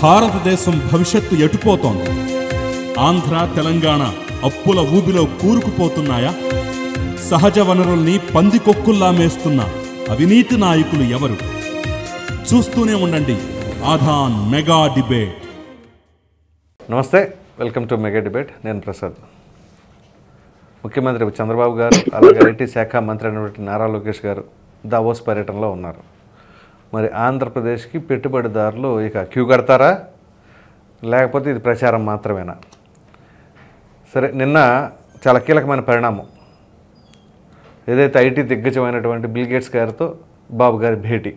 భారతదేశం భవిష్యత్తు ఎటుపోతోంది? ఆంధ్ర, తెలంగాణ అప్పుల ఊబిలో కూరుకుపోతున్నాయా? సహజ వనరుల్ని పందికొక్కుల్లా మేస్తున్న అవినీతి నాయకులు ఎవరు? చూస్తూనే ఉండండి ఆధాన్ మెగా డిబేట్. నమస్తే, వెల్కమ్ టు మెగా డిబేట్. నేను ప్రసాద్. ముఖ్యమంత్రి చంద్రబాబు గారు, అలాగే ఐటీ శాఖ మంత్రి అయినటువంటి నారా లోకేష్ గారు దావోస్ పర్యటనలో ఉన్నారు. మరి ఆంధ్రప్రదేశ్కి పెట్టుబడిదారులు ఇక క్యూ కడతారా, లేకపోతే ఇది ప్రచారం మాత్రమేనా? సరే, నిన్న చాలా కీలకమైన పరిణామం. ఏదైతే ఐటీ దిగ్గజమైనటువంటి బిల్ గేట్స్ గారితో బాబు గారి భేటీ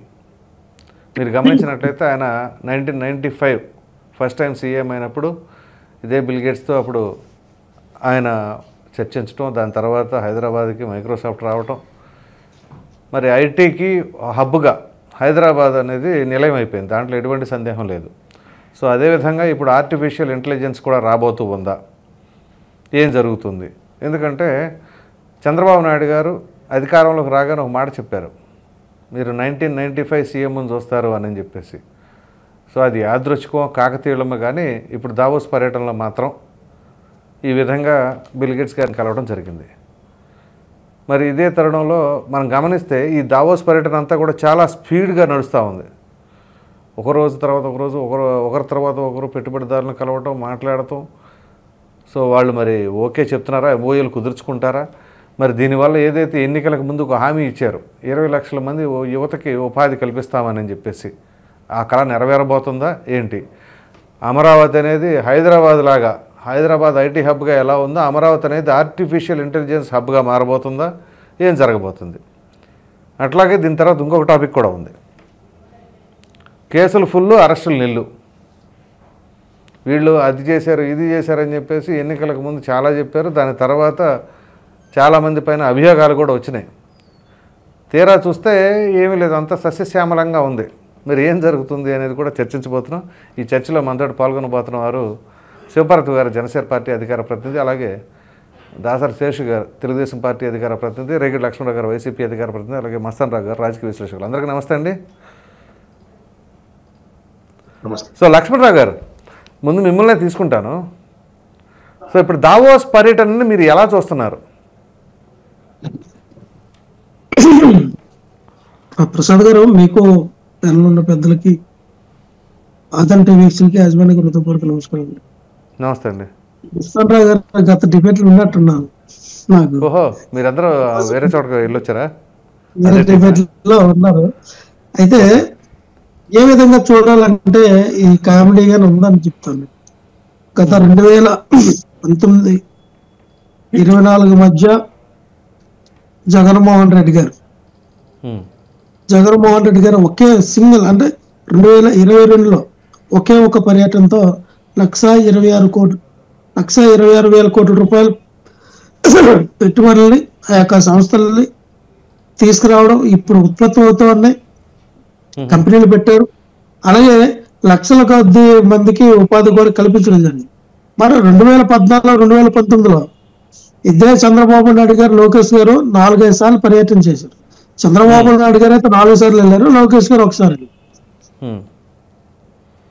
మీరు గమనించినట్లయితే, ఆయన 1995 ఫస్ట్ టైం సీఎం అయినప్పుడు ఇదే బిల్ గేట్స్తో అప్పుడు ఆయన చర్చించడం, దాని తర్వాత హైదరాబాద్కి మైక్రోసాఫ్ట్ రావటం, మరి ఐటీకి హబ్గా హైదరాబాద్ అనేది నిలయం అయిపోయింది, దాంట్లో ఎటువంటి సందేహం లేదు. సో అదేవిధంగా ఇప్పుడు ఆర్టిఫిషియల్ ఇంటెలిజెన్స్ కూడా రాబోతూ ఉందా, ఏం జరుగుతుంది? ఎందుకంటే చంద్రబాబు నాయుడు గారు అధికారంలోకి రాగానే ఒక మాట చెప్పారు, మీరు 1995 సీఎంని చూస్తారు అని చెప్పేసి. సో అది యాదృచ్ఛికం, కాకతీయులమ, కానీ ఇప్పుడు దావోస్ పర్యటనలో మాత్రం ఈ విధంగా బిల్ గేట్స్ గారిని కలవడం జరిగింది. మరి ఇదే తరుణంలో మనం గమనిస్తే ఈ దావోస్ పర్యటన అంతా కూడా చాలా స్పీడ్గా నడుస్తూ ఉంది. ఒకరోజు తర్వాత ఒకరోజు, ఒకరి తర్వాత ఒకరు పెట్టుబడిదారులను కలవటం, మాట్లాడటం. సో వాళ్ళు మరి ఓకే చెప్తున్నారా, ఓఏలు కుదుర్చుకుంటారా? మరి దీనివల్ల ఏదైతే ఎన్నికలకు ముందు ఒక హామీ ఇచ్చారు, 20 లక్షల మంది యువతకి ఉపాధి కల్పిస్తామని చెప్పేసి, ఆ కళ నెరవేరబోతుందా ఏంటి? అమరావతి అనేది హైదరాబాద్ లాగా, హైదరాబాద్ ఐటీ హబ్గా ఎలా ఉందో అమరావతి అనేది ఆర్టిఫిషియల్ ఇంటెలిజెన్స్ హబ్గా మారబోతుందా? ఏం జరగబోతుంది? అట్లాగే దీని తర్వాత ఇంకొక టాపిక్ కూడా ఉంది. కేసులు ఫుల్లు, అరెస్టులు నిల్లు. వీళ్ళు అది చేశారు, ఇది చేశారని చెప్పేసి ఎన్నికలకు ముందు చాలా చెప్పారు, దాని తర్వాత చాలామంది పైన అభియోగాలు కూడా వచ్చినాయి. తీరా చూస్తే ఏమీ లేదు, అంతా సస్యశ్యామలంగా ఉంది. మరి ఏం జరుగుతుంది అనేది కూడా చర్చించబోతున్నాం. ఈ చర్చలో మనతో పాల్గొనబోతున్న వారు శివపార్వతి గారు, జనసేన పార్టీ అధికార ప్రతినిధి, అలాగే దాసరి శేషు గారు, తెలుగుదేశం పార్టీ అధికార ప్రతినిధి, రేగిడి లక్ష్మణరావు గారు, వైసీపీ అధికార ప్రతినిధి, అలాగే మస్తాన్ రావు గారు, రాజకీయ విశ్లేషకులు. అందరికీ నమస్తే అండి. సో లక్ష్మణరావు గారు, ముందు మిమ్మల్నే తీసుకుంటాను. సో ఇప్పుడు దావోస్ పర్యటనని మీరు ఎలా చూస్తున్నారు? ప్రసాద్ గారు, మీకు ఉన్న పెద్దలకి, ఆధాన్ టీవీకి, యాజమాన్య హృదయపూర్వక నమస్కారం. నమస్తే అండి. మస్తాన్ గారు గత డిబేట్లు ఉన్నట్టున్నాను నాకు. ఓహో, మీరందరూ వేరే చోటకి వెళ్ళొచ్చారా? వేరే డిబేట్లో ఉన్నారు. అయితే ఏ విధంగా చూడాలంటే ఈ కామెడీగానే ఉందని చెప్తాను. గత 2019, 24 మధ్య జగన్మోహన్ రెడ్డి గారు ఒకే సింగిల్, అంటే 2022లో ఒకే ఒక పర్యటనతో 1,26,000 కోట్ల రూపాయలు పెట్టుబడుల్ని ఆ యొక్క సంస్థలని తీసుకురావడం, ఇప్పుడు ఉత్పత్తి అవుతూ ఉన్నాయి, కంపెనీలు పెట్టారు. అలాగే లక్షల కొద్ది మందికి ఉపాధి కూడా కల్పించడం జరిగింది. మరి 2014, 2019లో ఇదే చంద్రబాబు నాయుడు గారు, లోకేష్ గారు 4-5 సార్లు పర్యటన చేశారు. చంద్రబాబు నాయుడు గారు అయితే 4 సార్లు వెళ్ళారు, లోకేష్ గారు ఒకసారి.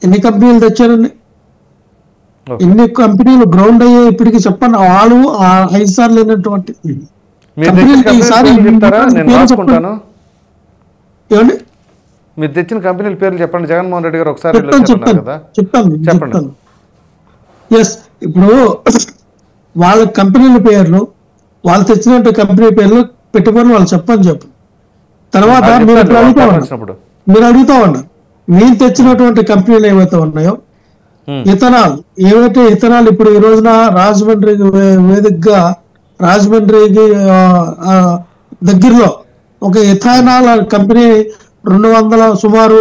ఎన్ని కంపెనీలు తెచ్చారండి? ఎన్ని కంపెనీలు గ్రౌండ్ అయ్యాయి ఇప్పటికి చెప్పండి. వాళ్ళు 5 సార్లు వెళ్ళినటువంటి ఏమండి? మీరు తెచ్చిన కంపెనీల పేర్లు చెప్పండి. జగన్మోహన్ రెడ్డి గారు ఒకసారి చెప్తాను. ఎస్, ఇప్పుడు వాళ్ళ కంపెనీల పేర్లు, వాళ్ళు తెచ్చినట్టు కంపెనీ పేర్లు, పెట్టుబడులు వాళ్ళు చెప్పండి. తర్వాత మీరు అడుగుతా ఉన్నారు, మీరు తెచ్చినటువంటి కంపెనీలు ఏవైతే ఉన్నాయో, ఇథనాల్, ఏవైతే ఇథనాల్ ఇప్పుడు ఈ రోజున రాజమండ్రికి వేదికగా, రాజమండ్రికి దగ్గరలో ఒక ఇథనాల్ కంపెనీ సుమారు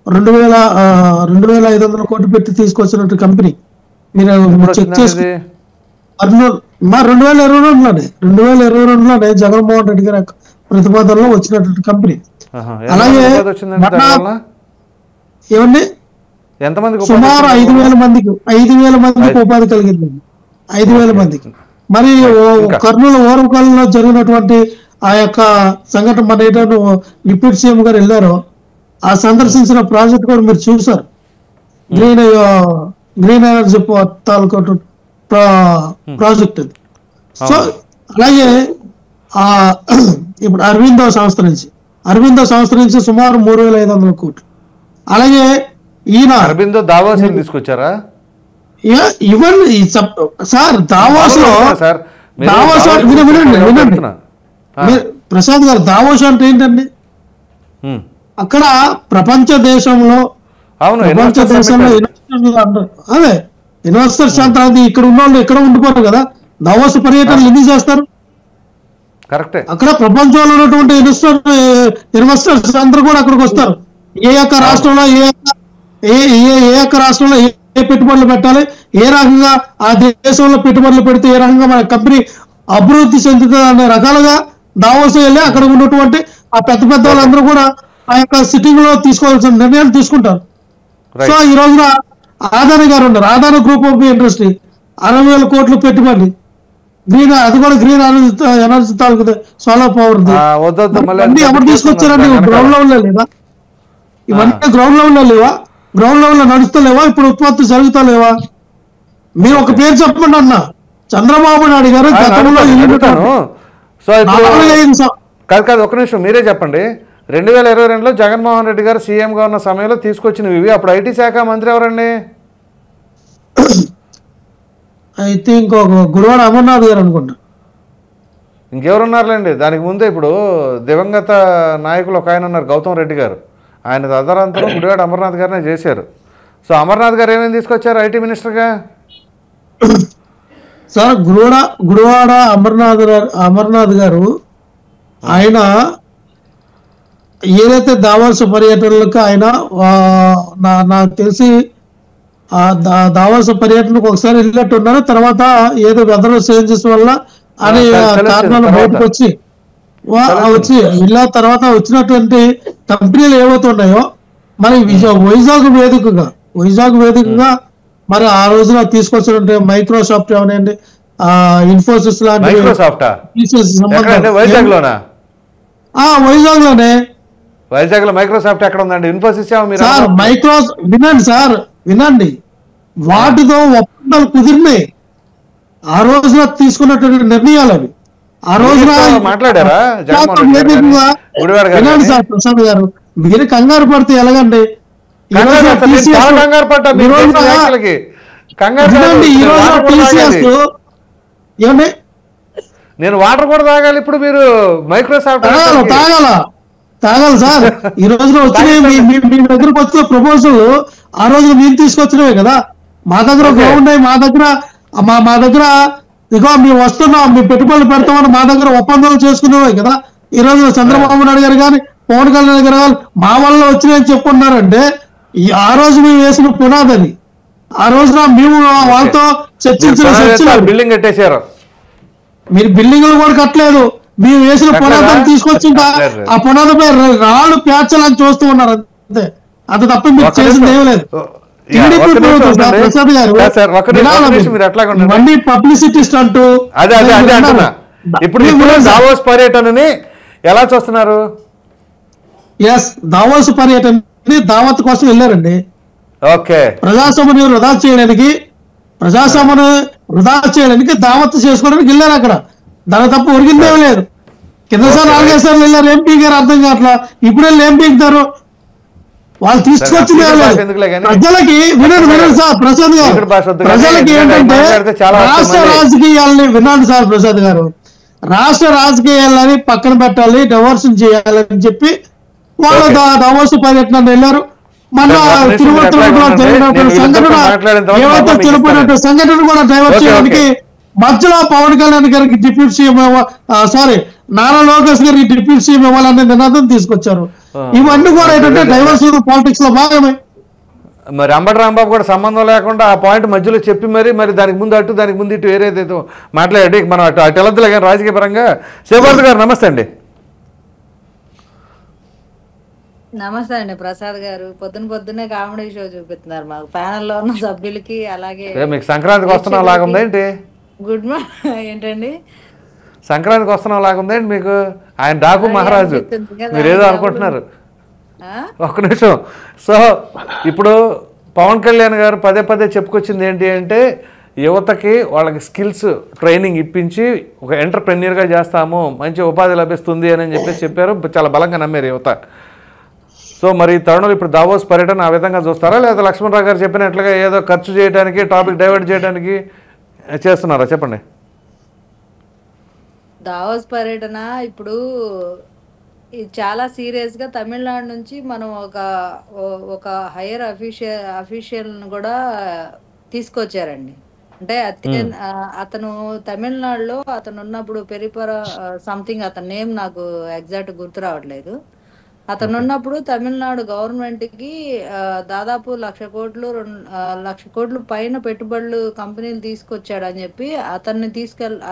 2,500 కోట్లు పెట్టి తీసుకొచ్చినట్టు కంపెనీ మీరు చెక్ చేసుకో. 2022లోనే జగన్మోహన్ రెడ్డి గారి ప్రతిపాదనలో వచ్చినటువంటి కంపెనీ. అలాగే ఏమండి, సుమారు 5,000 మందికి ఉపాధి కలిగింది. 5,000 మందికి. మరి కర్నూలు ఓరవకాలంలో జరిగినటువంటి ఆ యొక్క సంఘటన మన డిప్యూటీ సీఎం గారు వెళ్ళారో ఆ సందర్శించిన ప్రాజెక్ట్ కూడా మీరు చూసారు. గ్రీన్ గ్రీన్ ఎనర్జీ తాలూకా ప్రాజెక్ట్ అది. సో అలాగే ఆ ఇప్పుడు అరవిందో సంస్థ నుంచి సుమారు 3,500 కోట్లు. అలాగే ఈయన అరబిందో దావోస్ తీసుకొచ్చారా? ఇవన్నీ సార్ దావోస్ లో సార్ వినండి ప్రసాద్ గారు, దావోస్ అంటే ఏంటండి? అక్కడ ప్రపంచ దేశంలో అదే ఇన్వెస్టర్స్ అంతా ఇక్కడ ఉన్న వాళ్ళు ఎక్కడ ఉండిపోరు కదా, దావోస్ పర్యటనలు ఎందుకు చేస్తారు? కరెక్టే. అక్కడ ప్రపంచంలో ఉన్నటువంటి ఇన్వెస్టర్స్ అందరూ కూడా అక్కడికి వస్తారు. ఏ యొక్క రాష్ట్రంలో ఏ యొక్క రాష్ట్రంలో ఏ పెట్టుబడులు పెట్టాలి, ఏ రకంగా ఆ దేశంలో పెట్టుబడులు పెడితే ఏ రకంగా మన కంపెనీ అభివృద్ధి చెందుతుంది అనే రకాలుగా దావోస్ వెళ్ళి అక్కడ ఉన్నటువంటి ఆ పెద్ద వాళ్ళందరూ కూడా ఆ యొక్క సిట్టింగ్ లో తీసుకోవాల్సిన నిర్ణయాలు తీసుకుంటారు. సో ఈ రోజున ఆదాని గారు ఉన్నారు, ఆదాని గ్రూప్ ఆఫ్ ఇండస్ట్రీ 60,000 కోట్లు పెట్టుబడి, గ్రీన్ అది కూడా గ్రీన్ ఎనర్జీ తాలూకు సోలార్ పవర్ అన్ని ఎవరు తీసుకొచ్చారండి? గ్రౌండ్ లెవెల్ లో లేదా ఇవన్నీ? గ్రౌండ్ లెవెల్ లో లేవా? గ్రౌండ్ లెవెల్ లో నడుస్తలేవా? ఇప్పుడు ఉత్పత్తి జరుగుతలేవా? మీరు ఒక పేరు చెప్పండి అన్న. చంద్రబాబు నాయుడు గారు గతంలో కాదు ఒక నిమిషం మీరే చెప్పండి. 2022లో జగన్మోహన్ రెడ్డి గారు సీఎంగా ఉన్న సమయంలో తీసుకొచ్చినవి ఇవి. అప్పుడు ఐటీ శాఖ మంత్రి ఎవరండి? ఐ థింక్ గుడివాడ అమర్నాథ్ గారు అనుకుంటా. ఇంకెవరున్నారులేండి దానికి ముందే. ఇప్పుడు దివంగత నాయకులు ఒక ఆయన ఉన్నారు, గౌతమ్ రెడ్డి గారు. ఆయన తదనంతరం గుడివాడ అమర్నాథ్ గారినే చేశారు. సో అమర్నాథ్ గారు ఏమేమి తీసుకొచ్చారు ఐటీ మినిస్టర్గా? సార్ గుడివాడ అమర్నాథ్ గారు ఆయన ఏదైతే దావోస్ పర్యటనలకు ఆయన నాకు తెలిసి దావోస్ పర్యటనకు ఒకసారి వెళ్ళినట్టు ఉన్నారు. తర్వాత ఏదో వెదర్ చేంజెస్ వల్ల అని కారణాలు బయటకు వచ్చి వెళ్ళిన తర్వాత వచ్చినటువంటి కంపెనీలు ఏవైతే ఉన్నాయో మరి వైజాగ్ వేదికగా మరి ఆ రోజున తీసుకొచ్చినట్టు మైక్రోసాఫ్ట్ అవనండి, ఇన్ఫోసిస్ లాంటి వైజాగ్ లో మైక్రోసాఫ్ట్ ఎక్కడ ఉందండి? ఇన్ఫోసిస్ వినండి వాటితో ఒప్పందాలు కుదిరినాయి. ఆ రోజున తీసుకున్నటువంటి నిర్ణయాలు అవి. ఆ రోజున మాట్లాడారా? వినండి సార్ ప్రసాద్ గారు, మీరు కంగారు పడితే ఎలాగండి? నేను వాటర్ కూడా తాగాలి ఇప్పుడు. మీరు మైక్రోసాఫ్ట్ తాగాలి సార్. ఈ రోజున వచ్చినాయి మీ దగ్గరకు వచ్చిన ప్రపోజల్ ఆ రోజున మీరు తీసుకొచ్చినవే కదా. మా దగ్గర గ్రౌండ్ అయ్యి మా దగ్గర ఇగో మేము వస్తున్నాం, మీ పెట్టుబడులు పెడతామని మా దగ్గర ఒప్పందాలు చేసుకునేవే కదా. ఈ రోజు చంద్రబాబు నాయుడు గారు కానీ పవన్ కళ్యాణ్ గారు కానీ మా వల్ల వచ్చినాయని చెప్పుకున్నారంటే ఆ రోజు మేము వేసిన పునాదని. ఆ రోజున మేము వాళ్ళతో చర్చించిన బిల్డింగ్ కట్టేశారు. మీరు బిల్డింగ్లు కూడా కట్టలేదు, మేము వేసిన పునాదాన్ని తీసుకొచ్చిందా ఆ పునాదపై రాళ్ళు పేర్చాలని చూస్తూ ఉన్నారు అంతే. అంత తప్ప మీరు చేసింది ఏమీ లేదు. ప్రసాద్ గారు పబ్లిసిటీ స్టంట్. ఇప్పుడు దావోస్ పర్యటనని ఎలా చూస్తున్నారు? దావోస్ పర్యటన దావత్ కోసం వెళ్ళారండి. ప్రజాస్వామ్యం వృధా చేయడానికి దావత్ చేసుకోవడానికి వెళ్ళారు. అక్కడ దాని తప్ప ఒరిగిందేమీ లేదు. కిందసారి 4 సార్లు వెళ్ళారు, ఏం పీకారు అర్థం కావట్లా. ఇప్పుడు వెళ్ళి ఏం పీకుతారు? వాళ్ళు తీసుకొచ్చింది ప్రజలకి. వినండి సార్ ప్రసాద్ గారు, ప్రజలకి ఏంటంటే రాష్ట్ర రాజకీయాలని వినండి సార్ ప్రసాద్ గారు, రాష్ట్ర రాజకీయాలని పక్కన పెట్టాలి, డైవర్షన్ చేయాలని చెప్పి వాళ్ళు దావోస్ పర్యటన వెళ్ళారు. మన తిరుపతిలో జరిగినటువంటి సంఘటన ఏవైతే చనిపోయినటువంటి సంఘటన కూడా డైవర్ట్ చేయడానికి మధ్యలో పవన్ కళ్యాణ్ గారికి డిప్యూటీ సీఎం నారా లోకేష్ గారికి డిప్యూటీ సీఎం ఇవ్వాలనే నినాదం తీసుకొచ్చారు. ఇవన్నీ కూడా ఏంటంటే డైవర్సిటీ పాలిటిక్స్ లో భాగమే. మరి అంబటి రాంబాబు కూడా సంబంధం లేకుండా ఆ పాయింట్ మధ్యలో చెప్పి మరి దానికి ముందు అటు దానికి ముందు ఇటు వేరేదేదో మాట్లాడి మనం అటు వెళ్ళొద్దులే కానీ రాజకీయ పరంగా. శివభారతి గారు నమస్తే అండి. నమస్తే అండి ప్రసాద్ గారు. పొద్దున్నే కామెడీ షో చూపిస్తున్నారు మాకు ప్యానెల్లో ఉన్న సభ్యులకి. అలాగే మీకు సంక్రాంతికి వస్తున్నా లాగుందేంటి? Good morning. ఏంటండి సంక్రాంతికి వస్తున్నా లాగుందేంటి మీకు? ఆయన డాకు మహారాజు, మీరేదో అనుకుంటున్నారు. ఒక్క నిమిషం. సో ఇప్పుడు పవన్ కళ్యాణ్ గారు పదే పదే చెప్పుకొచ్చింది ఏంటి అంటే యువతకి వాళ్ళకి స్కిల్స్ ట్రైనింగ్ ఇప్పించి ఒక ఎంటర్ప్రెన్యూర్గా చేస్తాము, మంచి ఉపాధి లభిస్తుంది అని చెప్పేసి చెప్పారు. చాలా బలంగా నమ్మారు యువత. సో మరి తరుణులు ఇప్పుడు దావోస్ పర్యటన ఆ విధంగా చూస్తారా, లేదా లక్ష్మణరావు గారు చెప్పినట్లుగా ఏదో ఖర్చు చేయడానికి, టాపిక్ డైవర్ట్ చేయడానికి చేస్తున్నారా? చెప్పండి. దావోస్ పర్యటన ఇప్పుడు ఇది చాలా సీరియస్ గా తమిళనాడు నుంచి మనం ఒక హైయర్ అఫీషియల్ కూడా తీసుకొచ్చారండి. అంటే అతను తమిళనాడులో అతను ఉన్నప్పుడు పెరిపర సంథింగ్, అతని నేమ్ నాకు ఎగ్జాక్ట్ గుర్తు రావట్లేదు. అతను ఉన్నప్పుడు తమిళనాడు గవర్నమెంట్ కి దాదాపు 1,00,000 కోట్లు 1,00,000 కోట్లు పైన పెట్టుబడులు కంపెనీలు తీసుకొచ్చాడు అని చెప్పి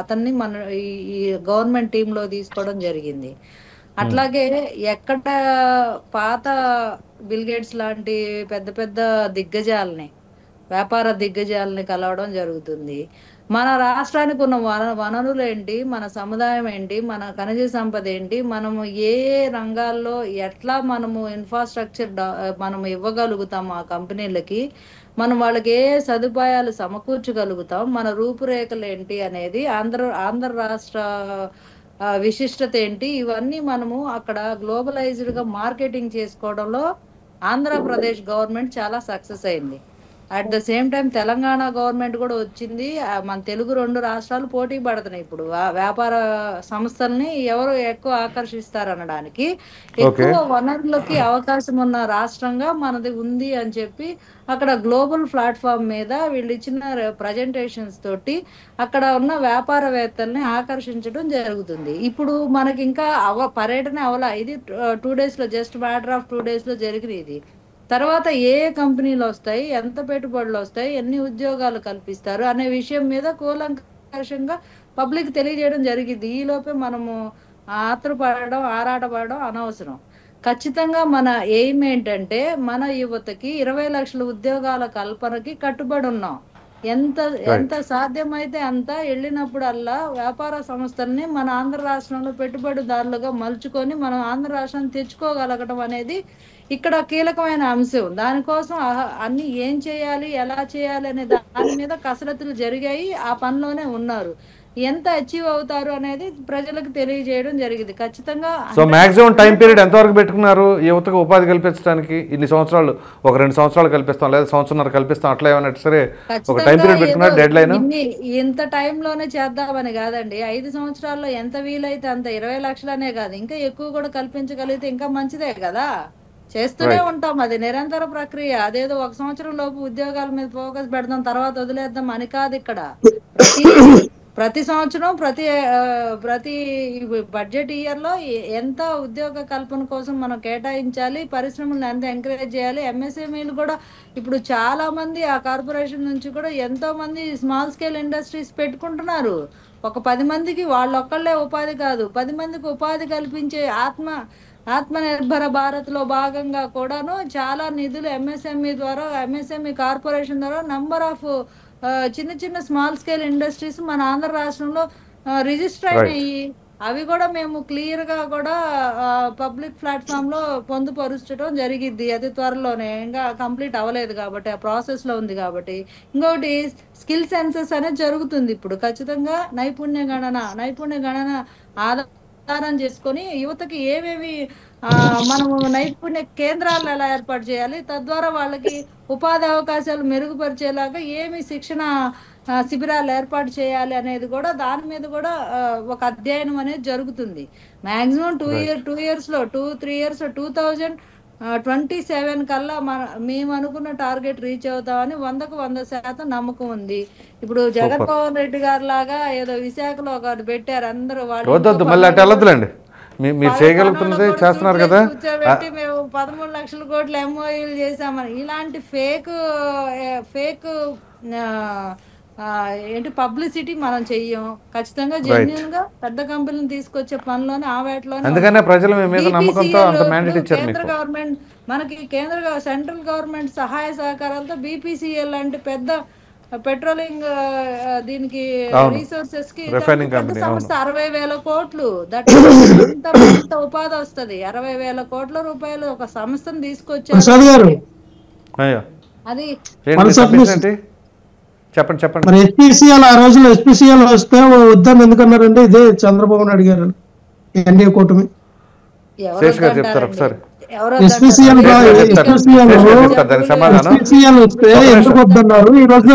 అతన్ని మన ఈ గవర్నమెంట్ టీమ్ లో తీసుకోవడం జరిగింది. అట్లాగే ఎక్కడ పాత బిల్ గేట్స్ లాంటి పెద్ద పెద్ద వ్యాపార దిగ్గజాలని కలవడం జరుగుతుంది. మన రాష్ట్రానికి ఉన్న వనరులు ఏంటి, మన సముదాయం ఏంటి, మన ఖనిజ సంపద ఏంటి, మనము ఏ రంగాల్లో ఎట్లా మనము ఇన్ఫ్రాస్ట్రక్చర్ మనం ఇవ్వగలుగుతాం ఆ కంపెనీలకి, మనం వాళ్ళకి ఏ సదుపాయాలు సమకూర్చగలుగుతాం, మన రూపురేఖలు ఏంటి అనేది, ఆంధ్ర రాష్ట్ర విశిష్టత ఏంటి, ఇవన్నీ మనము అక్కడ గ్లోబలైజ్డ్ గా మార్కెటింగ్ చేసుకోవడంలో ఆంధ్రప్రదేశ్ గవర్నమెంట్ చాలా సక్సెస్ అయింది. At the same time Telangana government కూడా వచ్చింది. మన తెలుగు 2 రాష్ట్రాలు పోటీ పడుతున్నాయి ఇప్పుడు వ్యాపార సంస్థల్ని ఎవరు ఎక్కువ ఆకర్షిస్తారనడానికి. ఎక్కువ వనరులకి అవకాశం ఉన్న రాష్ట్రంగా మనది ఉంది అని చెప్పి అక్కడ గ్లోబల్ ప్లాట్ఫామ్ మీద వీళ్ళు ఇచ్చిన ప్రజెంటేషన్స్ తోటి అక్కడ ఉన్న వ్యాపారవేత్తల్ని ఆకర్షించడం జరుగుతుంది. ఇప్పుడు మనకి ఇంకా పర్యటన అవలా, ఇది 2 days లో, జస్ట్ మ్యాటర్ ఆఫ్ 2 days లో జరిగింది ఇది. తర్వాత ఏ కంపెనీలు వస్తాయి, ఎంత పెట్టుబడులు వస్తాయి, ఎన్ని ఉద్యోగాలు కల్పిస్తారు అనే విషయం మీద కూలంకషంగా పబ్లిక్ తెలియజేయడం జరిగింది. ఈ లోపే మనము ఆరాటపడడం అనవసరం. ఖచ్చితంగా మన ఎయిమ్ ఏంటంటే మన యువతకి 20 లక్షల ఉద్యోగాల కల్పనకి కట్టుబడి ఉన్నాం. ఎంత సాధ్యమైతే అంత వెళ్ళినప్పుడల్లా వ్యాపార సంస్థల్ని మన ఆంధ్ర రాష్ట్రంలో పెట్టుబడిదారులుగా మలుచుకొని మనం ఆంధ్ర రాష్ట్రాన్ని తెచ్చుకోగలగడం అనేది ఇక్కడ కీలకమైన అంశం. దానికోసం అన్ని ఏం చేయాలి, ఎలా చేయాలి అనే దాని మీద కసరత్తులు జరిగాయి. ఆ పనిలోనే ఉన్నారు. ఎంత అచీవ్ అవుతారు అనేది ప్రజలకు తెలియజేయడం జరిగింది. ఖచ్చితంగా. సో మాక్సిమం టైం పీరియడ్ ఎంతవరకు పెట్టుకున్నారు యువతకు ఉపాధి కల్పించడానికి? ఇన్ని సంవత్సరాలు, ఒక 2 సంవత్సరాలు కల్పిస్తాం, లేదా సంవత్సరంన్నర కల్పిస్తాం, అట్లా ఏమన్నా సరే ఒక టైం పీరియడ్ పెట్టుకున్నారు, డెడ్ లైన్? ఇంత టైంలోనే చేద్దామని కాదండి. 5 సంవత్సరాల్లో ఎంత వీలైతే అంత, 20 లక్షలనే కాదు, ఇంకా ఎక్కువ కూడా కల్పించగలిగితే ఇంకా మంచిదే కదా. చేస్తూనే ఉంటాం, అది నిరంతర ప్రక్రియ. అదేదో 1 సంవత్సరం లోపు ఉద్యోగాల మీద ఫోకస్ పెడదాం తర్వాత వదిలేద్దాం అని కాదు. ఇక్కడ ప్రతి సంవత్సరం ప్రతి బడ్జెట్ ఇయర్ లో ఎంత ఉద్యోగ కల్పన కోసం మనం కేటాయించాలి, పరిశ్రమలను ఎంత ఎంకరేజ్ చేయాలి. ఎంఎస్ఎంఈలు కూడా ఇప్పుడు చాలా మంది ఆ కార్పొరేషన్ నుంచి కూడా ఎంతో మంది స్మాల్ స్కేల్ ఇండస్ట్రీస్ పెట్టుకుంటున్నారు. ఒక 10 మందికి వాళ్ళొక్కళ్ళే ఉపాధి కాదు, 10 మందికి ఉపాధి కల్పించే ఆత్మనిర్భర భారత్ లో భాగంగా కూడాను చాలా నిధులు ఎంఎస్ఎంఈ కార్పొరేషన్ ద్వారా నంబర్ ఆఫ్ చిన్న చిన్న స్మాల్ స్కేల్ ఇండస్ట్రీస్ మన ఆంధ్ర రాష్ట్రంలో రిజిస్టర్ అయినాయి. అవి కూడా మేము క్లియర్ గా కూడా పబ్లిక్ ప్లాట్ఫామ్ లో పొందుపరచడం జరిగిద్ది. అది త్వరలోనే, ఇంకా కంప్లీట్ అవ్వలేదు కాబట్టి, ఆ ప్రాసెస్ లో ఉంది కాబట్టి. ఇంకొకటి స్కిల్ సెన్సెస్ అనేది జరుగుతుంది ఇప్పుడు. ఖచ్చితంగా నైపుణ్య గణన ఆధారం చేసుకొని యువతకి ఏవేవి మనము నైపుణ్య కేంద్రాలను ఎలా ఏర్పాటు చేయాలి, తద్వారా వాళ్ళకి ఉపాధి అవకాశాలు మెరుగుపరిచేలాగా ఏమి శిక్షణ శిబిరాలు ఏర్పాటు చేయాలి అనేది కూడా, దాని మీద కూడా ఒక అధ్యయనం అనేది జరుగుతుంది. మాక్సిమం 2 years లో 2-3 years 2027 కల్లా మేము అనుకున్న టార్గెట్ రీచ్ అవుతామని 100% నమ్మకం ఉంది. ఇప్పుడు జగన్మోహన్ రెడ్డి గారు లాగా ఏదో విశాఖలో ఒకటి పెట్టారు, అందరూ వాళ్ళు మీరు చేయగలుగుతున్నది చేస్తున్నారు కదా. కూర్చోబెట్టి మేము 13 లక్షల కోట్లు ఎంఓయూలు చేసామని, ఇలాంటి ఫేక్ ఏంటి పబ్లిసిటీ మనం చెయ్యం. ఖచ్చితంగా జెన్యూన్ గా పెద్ద కంపెనీని తీసుకొచ్చే పనిలోనే ఆ వేటలోనే. అందుకనే ప్రజలు మీ మీద నమ్మకంతో అంత మ్యాండేట్ ఇచ్చారు. కేంద్ర గవర్నమెంట్ మనకి సెంట్రల్ గవర్నమెంట్ సహాయ సహకారాలతో బీపీసీఎల్ లాంటి పెద్ద పెట్రోలింగ్ దీనికి రిసోర్సెస్ కి సంస్థ 60,000 కోట్లు, ఎంత ఉపాధి వస్తుంది. 60,000 కోట్ల రూపాయలు ఒక సంస్థను తీసుకొచ్చారు. అది ఏంటి చెప్పండి చెప్పండి. మరి ఎస్పీసీఎల్ ఆ రోజుల్లో ఎస్పీసీఎల్ వస్తే వద్దని ఎందుకన్నారంటే ఇదే చంద్రబాబు నాయుడు గారు ఎన్డీఏ కూటమి. శేష్ గారు చెప్తారు ఒకసారి. ఎస్పీసీఎల్ ఎస్పీసీఎల్ వస్తే ఎందుకు వద్దన్నారు? ఈ రోజు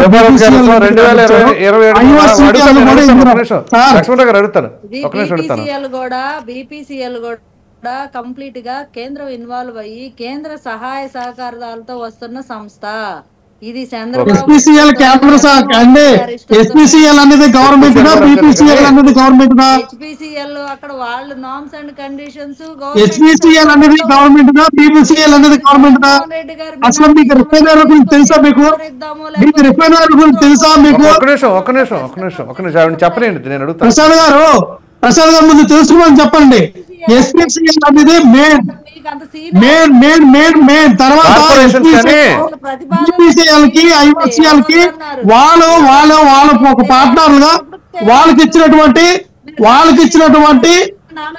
బీపీసీఎల్ కూడా కంప్లీట్ గా కేంద్రం ఇన్వాల్వ్ అయ్యి కేంద్ర సహాయ సహకారాలతో వస్తున్న సంస్థ ఇది. ఎస్పీసీఎల్ కేంద్ర అంటే ఎస్పీసీఎల్ అనేది గవర్నమెంట్ బీపీసీఎల్ అనేది గవర్నమెంట్ హెచ్పీసీఎల్ అక్కడ వాళ్ళు నార్మ్స్ అండ్ కండిషన్స్ ఎస్పీసీఎల్ అనేది గవర్నమెంట్ బీపీసీఎల్ అనేది గవర్నమెంట్. అసలు మీకు రిఫైనరీ గురించి తెలుసా? మీకు రిఫైనరీ గురించి తెలుసా? మీకు ఒక్క నిమిషం చెప్పలేండి, నేను అడుగుతాను. ప్రసాద్ గారు ముందు తెలుసుకోమని చెప్పండి. ఎస్పీసీఎల్ అనేది మెయిన్ తర్వాత బీపీసీఎల్ కి ఐఓసీఎల్ కి వాళ్ళు ఒక పార్ట్నర్ గా వాళ్ళకి ఇచ్చినటువంటి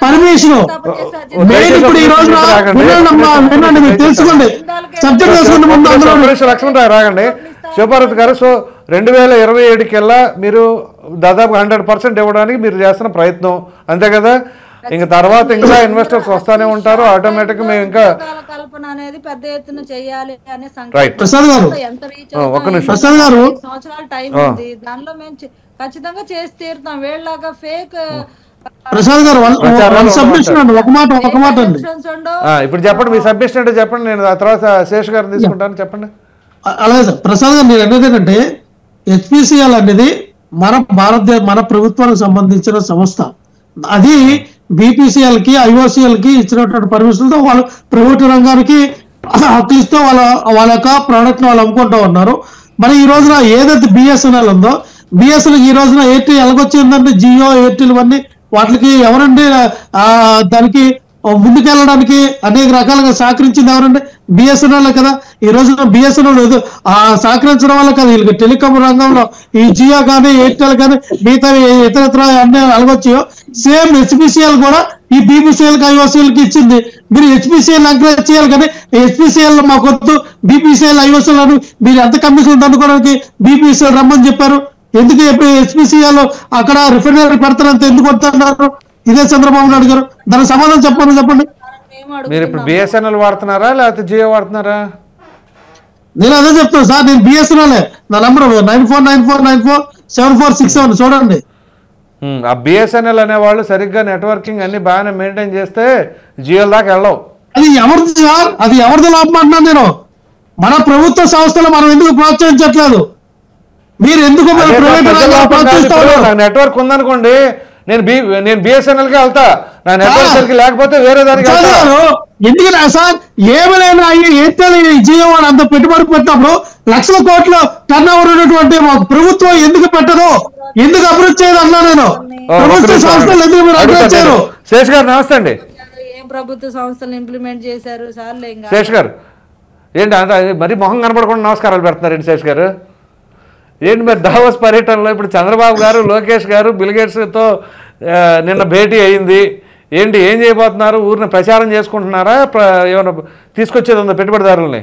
పర్మిషన్ మెయిన్. ఇప్పుడు ఈ రోజు వినండి, మీరు తెలుసుకోండి, సబ్జెక్ట్ తెలుసుకోండి ముందు. లక్ష్మణరావు రాగండి. శివపార్వతి గారు, సో 2027 కల్లా మీరు దాదాపు 100% ఇవ్వడానికి మీరు చేస్తున్న ప్రయత్నం అంతే కదా? ఇంకా తర్వాత ఇంకా ఇన్వెస్టర్స్ వస్తానే ఉంటారు ఆటోమేటిక్. మేము ఇంకా కల్పన అనేది పెద్ద ఎత్తున చేయాలి అనే ప్రసాద్ గారు సంవత్సరాల టైం ఉంది, దానిలో మేము ఖచ్చితంగా చేసి తీరుతాం. వేళ్ళలాగా ఫేక్ ప్రసాద్ గారు సబ్మిషన్ అండి, ఒక మాట అండి. ఇప్పుడు చెప్పండి, మీ సబ్మిషన్ అంటే చెప్పండి, నేను ఆ తర్వాత శేష్ గారిని తీసుకుంటాను. చెప్పండి. అలాగే సార్. ప్రసాద్ గారు, నేను అనేది ఏంటంటే హెచ్పిసిఎల్ అనేది మన ప్రభుత్వానికి సంబంధించిన సంస్థ. అది బీపీసీఎల్ కి ఐఓసీఎల్ కి ఇచ్చినటువంటి పర్మిషన్తో వాళ్ళు ప్రైవేటు రంగానికి హక్కు ఇస్తూ వాళ్ళ యొక్క ప్రోడక్ట్ వాళ్ళు అమ్ముకుంటూ ఉన్నారు. మరి ఈ రోజున ఏదైతే బిఎస్ఎన్ఎల్ ఉందో, బిఎస్ఎన్ఎల్ ఈ రోజున ఎయిర్టెల్ ఎలాగొచ్చిందంటే జియో ఎయిర్టెల్ ఇవన్నీ వాటికి ఎవరండి దానికి ముందుకెళ్ళడానికి అనేక రకాలుగా సహకరించింది ఎవరంటే బిఎస్ఎన్ఎల్ కదా. ఈ రోజున బిఎస్ఎన్ఎల్ సహకరించడం వల్ల కదా వీళ్ళకి టెలికాం రంగంలో ఈ జియో కానీ ఎయిర్టెల్ కానీ మిగతా ఇతరత్ర అన్ని అలగొచ్చాయో సేమ్ హెచ్పిసిఎల్ కూడా ఈ బీపీసీఎల్ కి ఐఓసీఎల్ కి ఇచ్చింది. మీరు హెచ్పిసిఎల్ ఎంకరేజ్ చేయాలి కానీ హెచ్పిసిఎల్ మాకొద్దు బీపీసీఎల్ ఐఓసీఎల్ అని మీరు ఎంత కమిషన్ అందుకోవడానికి బీపీసీఎల్ రమ్మని చెప్పారు. ఎందుకు హెచ్పిసిఎల్ అక్కడ రిఫైనరీ పెడతారంత ఎందుకు వస్తున్నారు? ఇదే చంద్రబాబు నాయుడు గారు, దానికి సమాధానం చెప్పండి. మీరు ఇప్పుడు బిఎస్ఎన్ఎల్ వాడుతున్నారా లేకపోతే జియో వాడుతున్నారా? నేను అదే చెప్తాను సార్, నేను బిఎస్ఎన్ఎల్. నా నంబర్ 9494947467 చూడండి. ఆ బిఎస్ఎన్ఎల్ అనే వాళ్ళు సరిగ్గా నెట్వర్కింగ్ అన్ని బాగానే మెయింటైన్ చేస్తే జియో దాకా వెళ్ళవు. అది ఎవరిది సార్? అది ఎవరిది లాభం అంటున్నాను నేను. మన ప్రభుత్వ సంస్థలు మనం ఎందుకు ప్రోత్సహించట్లేదు? మీరు ఎందుకు నెట్వర్క్ ఉందనుకోండి, నేను బిఎస్ఎన్ఎల్ కి వెళ్తా, నా నెట్వర్క్ లేకపోతే వేరే దానికి ఎందుకు సార్? ఏమైనా ఎయిర్టెల్ జియో వాడు అంత పెట్టుబడి పెట్టినప్పుడు లక్షల కోట్ల టర్న్ ఓవర్ ఉన్నటువంటి ప్రభుత్వం ఎందుకు పెట్టదు? ఎందుకు అభివృద్ధి చేయదు అన్నా నేను. ప్రభుత్వ సంస్థలు ఎందుకు మీరు అభివృద్ధి చేయరు? శేష్ గారు నమస్తే అండి. ఏం ప్రభుత్వ సంస్థలు ఇంప్లిమెంట్ చేశారు సార్? శేష్ గారు ఏంటి అంత మరి మొహం కనపడకుండా నమస్కారాలు పెడుతున్నారండి శేష్ గారు? ఏంటి మరి దావోస్ పర్యటనలో ఇప్పుడు చంద్రబాబు గారు, లోకేష్ గారు, బిల్ గేట్స్తో నిన్న భేటీ అయింది. ఏంటి ఏం చేయబోతున్నారు? ఊరిని ప్రచారం చేసుకుంటున్నారా? ఏమైనా తీసుకొచ్చేది ఉందా పెట్టుబడిదారులని?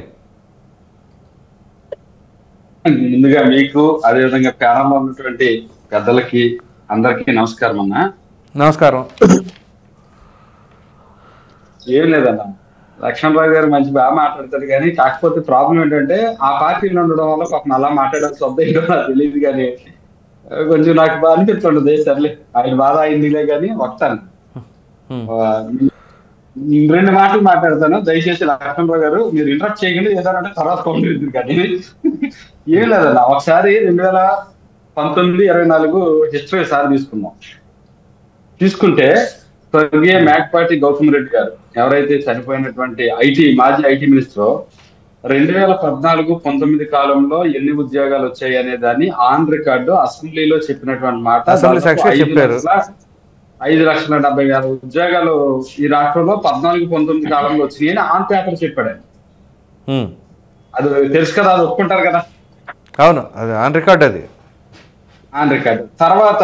ముందుగా మీకు అదేవిధంగా ప్యానల్లో ఉన్నటువంటి పెద్దలకి అందరికీ నమస్కారం అన్న. నమస్కారం. ఏం లేదన్న, లక్ష్మణరావు గారు మంచి బాగా మాట్లాడతారు, కానీ కాకపోతే ప్రాబ్లం ఏంటంటే ఆ పార్టీలో ఉండడం వల్ల పాపం అలా మాట్లాడాల్సి వద్ద ఏంటో నాకు తెలియదు, కానీ కొంచెం నాకు బాగా అనిపిస్తుంటది. సర్లే, ఆయన బాధ అయిందిలే కానీ వస్తాను. 2 మాటలు మాట్లాడతాను, దయచేసి లక్ష్మణరావు గారు మీరు ఇంటరప్ట్ చేయకండి. ఏదంటే తర్వాత కౌంటర్. కానీ ఏం లేదన్న, ఒకసారి 2019-24 హిస్టరీ సార్ తీసుకుంటే స్వర్గీయ మేకపాటి గౌతమ్ రెడ్డి గారు ఎవరైతే చనిపోయినటువంటి మాజీ ఐటీ మినిస్టర్ 2014-19 కాలంలో ఎన్ని ఉద్యోగాలు వచ్చాయి అనే దాన్ని ఆన్ రికార్డు అసెంబ్లీలో చెప్పినటువంటి మాట. 5,70,000 ఉద్యోగాలు ఈ రాష్ట్రంలో 14-19 కాలంలో వచ్చినాయి అని ఆన్ పేపర్ చెప్పాడు. అది తెలుసు కదా, అది ఒప్పుకుంటారు కదా? అవును, అది ఆన్ రికార్డ్. అది ఆన్ రికార్డ్. తర్వాత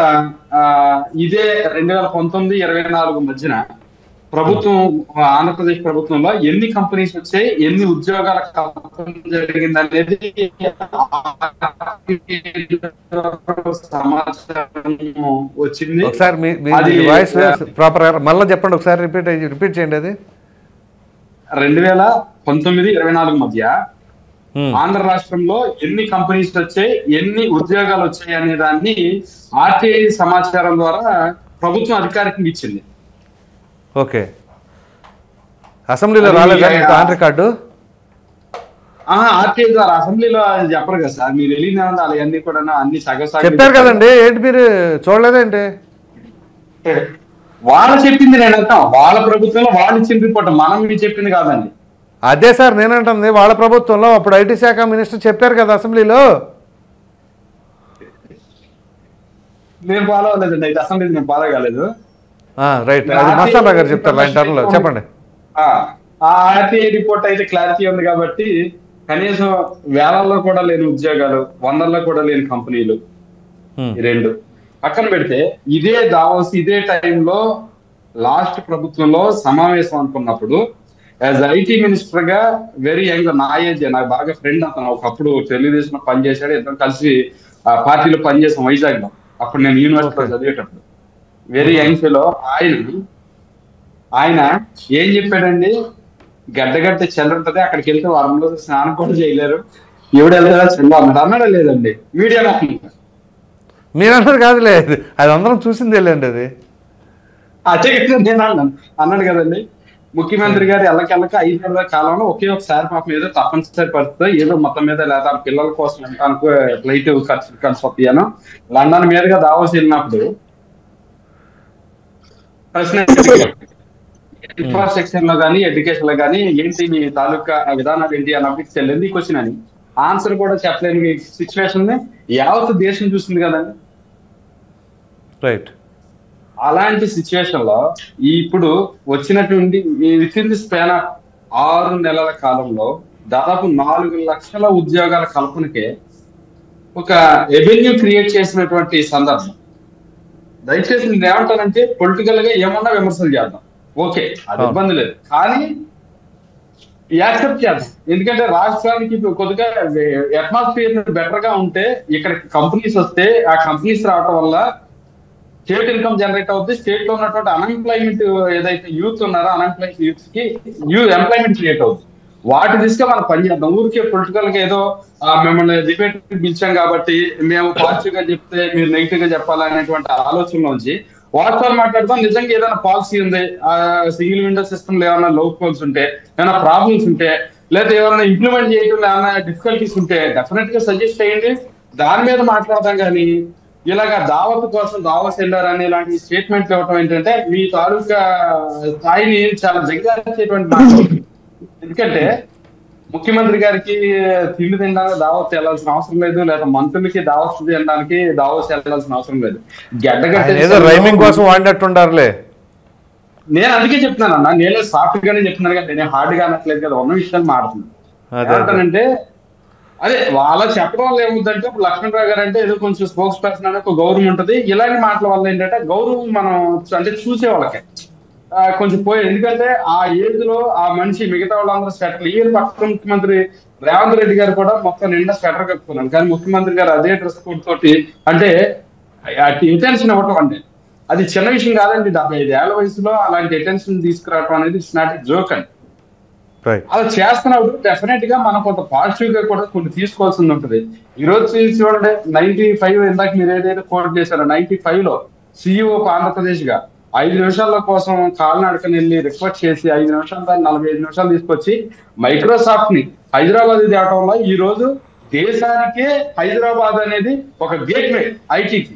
ఇదే 2019-24 మధ్యన ప్రభుత్వం ఆంధ్రప్రదేశ్ ప్రభుత్వంలో ఎన్ని కంపెనీస్ వచ్చాయి, ఎన్ని ఉద్యోగాల కల్పన జరిగింది అనేది సమాచారం వచ్చింది. ఒకసారి మీ వాయిస్ ప్రాపర్ మళ్ళీ చెప్పండి, ఒకసారి రిపీట్ చేయండి. అది 2019-24 మధ్య ఆంధ్ర రాష్ట్రంలో ఎన్ని కంపెనీస్ వచ్చాయి, ఎన్ని ఉద్యోగాలు వచ్చాయి అనే దాన్ని ఆర్టీఐ సమాచారం ద్వారా ప్రభుత్వం అధికారికంగా ఇచ్చింది. ఓకే, అసెంబ్లీలో రాలేదా ఆన్ రికార్డు? ఆర్టీఐ ద్వారా అసెంబ్లీలో చెప్పరు కదా సార్, మీరు వెళ్ళిన అవన్నీ కూడా అన్ని చెప్పారు కదండి, ఏంటి మీరు చూడలేదేంటి? వాళ్ళు చెప్పింది నేను అంటాం, వాళ్ళ ప్రభుత్వంలో వాళ్ళు ఇచ్చిన రిపోర్ట్, మనం మీరు చెప్పింది కాదండి. అదే సార్ నేనంటుంది, వాళ్ళ ప్రభుత్వంలో అప్పుడు ఐటీ శాఖ మినిస్టర్ చెప్పారు కదా అసెంబ్లీలో. నేను ఫాలో అవ్వలేదండి, అయితే అసెంబ్లీ నేను ఫాలో కాలేదు. రైట్, అది మస్తాన్ రావు గారు చెప్తారు లైన్ టర్న్ లో. చెప్పండి. ఆ ఆర్టీఐ రిపోర్ట్ అయితే క్లారిటీ ఉంది కాబట్టి కనీసం వేలల్లో కూడా లేని ఉద్యోగాలు, వందల్లో కూడా లేని కంపెనీలు, ఈ రెండు పక్కన పెడితే ఇదే దావోస్ ఇదే టైంలో లాస్ట్ ప్రభుత్వంలో సమావేశం అనుకున్నప్పుడు యాజ్ ఐటీ మినిస్టర్ గా వెరీ యంగ్, నా ఏజ్, నాకు బాగా ఫ్రెండ్ అతను, ఒకప్పుడు తెలుగుదేశంలో పనిచేశాడు, ఇద్దరు కలిసి పార్టీలో పనిచేసాం వైజాగ్ లో, అప్పుడు నేను యూనివర్సిటీలో చదివేటప్పుడు. Very young fellow. ఆయన ఏం చెప్పాడండి, గడ్డగడ్డ చెల్ల ఉంటది, అక్కడికి వెళ్తే వారంలో స్నానం కూడా చేయలేరు, ఎవడు వెళ్తారా చెల్ల అన్నాడు. అన్నాడా లేదండి? మీడియా మీరు అన్నది కాదులే, అది అందరం చూసింది వెళ్ళండి. అది అదే నేను అన్నాడు కదండి. ముఖ్యమంత్రి గారు ఎల్లకెళ్ళక 5 నెలల కాలంలో ఒకే ఒకసారి పాపం ఏదో తప్పనిసరి పరిస్థితి, ఏదో మొత్తం మీద లేదా పిల్లల కోసం వెళ్ళడానికి ఫ్లైట్ ఖర్చు కలిసి వస్తాను లండన్ మీదుగా దావోస్ వెళ్ళినప్పుడు ప్రశ్న ఇన్ఫ్రాస్ట్రక్చర్ లో కానీ ఎడ్యుకేషన్ లో కానీ ఏంటి మీ తాలూకా విధానాలు ఏంటి అన్నప్పుడు చెల్లింది క్వశ్చన్ అని ఆన్సర్ కూడా చెప్పలేని సిచ్యువేషన్ ని యావత్ దేశం చూస్తుంది కదండి. రైట్. అలాంటి సిచ్యువేషన్ లో ఇప్పుడు వచ్చినటువంటి with in the span of 6 నెలల కాలంలో దాదాపు 4 లక్షల ఉద్యోగాల కల్పనకే ఒక రెవెన్యూ క్రియేట్ చేసినటువంటి సందర్భం. దయచేసి నేను ఏమంటానంటే పొలిటికల్ గా ఏమన్నా విమర్శలు చేద్దాం, ఓకే, అది ఇబ్బంది లేదు, కానీ యాక్సెప్ట్ చేద్దాం. ఎందుకంటే రాష్ట్రానికి కొద్దిగా అట్మాస్ఫియర్ బెటర్ గా ఉంటే ఇక్కడ కంపెనీస్ వస్తే ఆ కంపెనీస్ రావటం వల్ల స్టేట్ ఇన్కమ్ జనరేట్ అవుతుంది, స్టేట్ లో ఉన్నటువంటి అన్ఎంప్లాయ్మెంట్ ఏదైతే యూత్ ఉన్నారో అన్ఎంప్లాయ్డ్ యూత్ కి ఎంప్లాయ్మెంట్ క్రియేట్ అవుతుంది. వాటి దిశగా మనం పనిచేద్దాం. ఊరికే పొలిటికల్ గా ఏదో మిమ్మల్ని డిబేట్ పిలిచాం కాబట్టి మేము పాజిటివ్ గా చెప్తే మీరు నెగిటివ్ గా చెప్పాలనేటువంటి ఆలోచనలోంచి వాస్తవాలు మాట్లాడతాం. నిజంగా ఏదైనా పాలసీ ఉంది, సింగిల్ విండో సిస్టమ్ లో ఏమైనా లోప్ హోల్స్ ఉంటే, ఏమైనా ప్రాబ్లమ్స్ ఉంటే, లేదా ఏమైనా ఇంప్లిమెంట్ చేయడంలో ఏమైనా డిఫికల్టీస్ ఉంటే డెఫినెట్ గా సజెస్ట్ చేయండి, దాని మీద మాట్లాడదాం. కానీ ఇలాగా దావత్ కోసం దావత్ వెళ్ళారని ఇలాంటి స్టేట్మెంట్లు ఇవ్వటం ఏంటంటే మీ తాలూకా స్థాయిని చాలా దిగజార్చేటువంటి మాట. ఎందుకంటే ముఖ్యమంత్రి గారికి తిండి తినడానికి దావత్ వెళ్ళాల్సిన అవసరం లేదు, లేదా మంత్రులకి దావత్ తినడానికి దావత్ వెళ్ళాల్సిన అవసరం లేదు. రైమింగ్ కోసం వాడినట్టుండారులే. నేను అందుకే చెప్తున్నాను అన్న, నేను సాఫ్ట్ గానే చెప్తున్నాను కదా, నేను హార్డ్ గా అనట్లేదు కదా, ఉన్న విషయాన్ని మాట్లాడుతున్నాను. అంటే అదే వాళ్ళ చెప్పడం వల్ల ఏముందంటే ఇప్పుడు లక్ష్మణరావు గారు అంటే ఏదో కొంచెం స్పోక్స్ పర్సన్ అనే ఒక గౌరవం ఉంటుంది. ఇలాంటి మాటల వల్ల ఏంటంటే గౌరవం మనం అంటే చూసే వాళ్ళకి కొంచెం పోయేది. ఎందుకంటే ఆ ఏజ్ లో ఆ మనిషి మిగతా వాళ్ళందరూ స్వెటర్, ఈయన పక్క ముఖ్యమంత్రి రేవంత్ రెడ్డి గారు కూడా మొత్తం నిండా స్వెటర్ కప్పుకున్నాను, కానీ ముఖ్యమంత్రి గారు అదే డ్రెస్ కోడ్ తోటి అంటే అటెన్షన్ ఇవ్వటం అంటే అది చిన్న విషయం కాదండి. 75 ఏళ్ల వయసులో అలాంటి అటెన్షన్ తీసుకురావడం అనేది ఇట్స్ నాట్ ఎ జోక్ అండి. అలా చేస్తున్నప్పుడు డెఫినెట్ గా మనం కొంత పాజిటివ్ గా కూడా కొన్ని తీసుకోవాల్సింది ఉంటుంది. ఈ రోజు చూడండి 95 ఇందాక మీరు ఏదైతే కోట్ చేశారో 95 లో సిఇఓ ఆంధ్రప్రదేశ్ గా 5 నిమిషాల కోసం కాలినడకని వెళ్ళి రిక్వెస్ట్ చేసి 5 నిమిషాలు దాన్ని 45 నిమిషాలు తీసుకొచ్చి మైక్రోసాఫ్ట్ ని హైదరాబాద్ తేవటం వల్ల ఈ రోజు దేశానికే హైదరాబాద్ అనేది ఒక గేట్ వే ఐటీకి.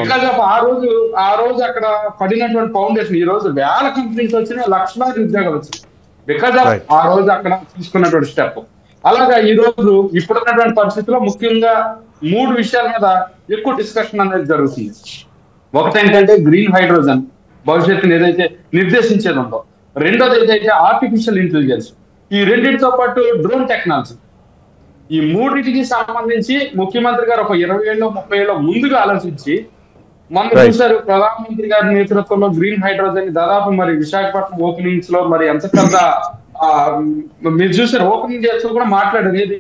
బికాజ్ ఆఫ్ ఆ రోజు అక్కడ పడినటువంటి ఫౌండేషన్ ఈ రోజు వేల కంపెనీస్ వచ్చినాయి, లక్షలాది ఉద్యోగాలు వచ్చినాయి బికాజ్ ఆఫ్ ఆ రోజు అక్కడ తీసుకున్నటువంటి స్టెప్. అలాగా ఈ రోజు ఇప్పుడున్నటువంటి పరిస్థితుల్లో ముఖ్యంగా 3 విషయాల మీద ఎక్కువ డిస్కషన్ అనేది జరుగుతుంది. ఒకటి ఏంటంటే గ్రీన్ హైడ్రోజన్ భవిష్యత్తుని ఏదైతే నిర్దేశించేది ఉందో, రెండోది ఏదైతే ఆర్టిఫిషియల్ ఇంటెలిజెన్స్, ఈ రెండింటితో పాటు డ్రోన్ టెక్నాలజీ. ఈ 3టికి సంబంధించి ముఖ్యమంత్రి గారు ఒక 20 ఏళ్ళు 30 ఏళ్ళు ముందుగా ఆలోచించి మనం చూసారు ప్రధానమంత్రి గారి నేతృత్వంలో గ్రీన్ హైడ్రోజన్ దాదాపు మరి విశాఖపట్నం ఓపెనింగ్స్ లో మరి ఎంత పెద్ద మీరు చూసారు ఓపెనింగ్ చేస్తూ కూడా మాట్లాడారు. ఏది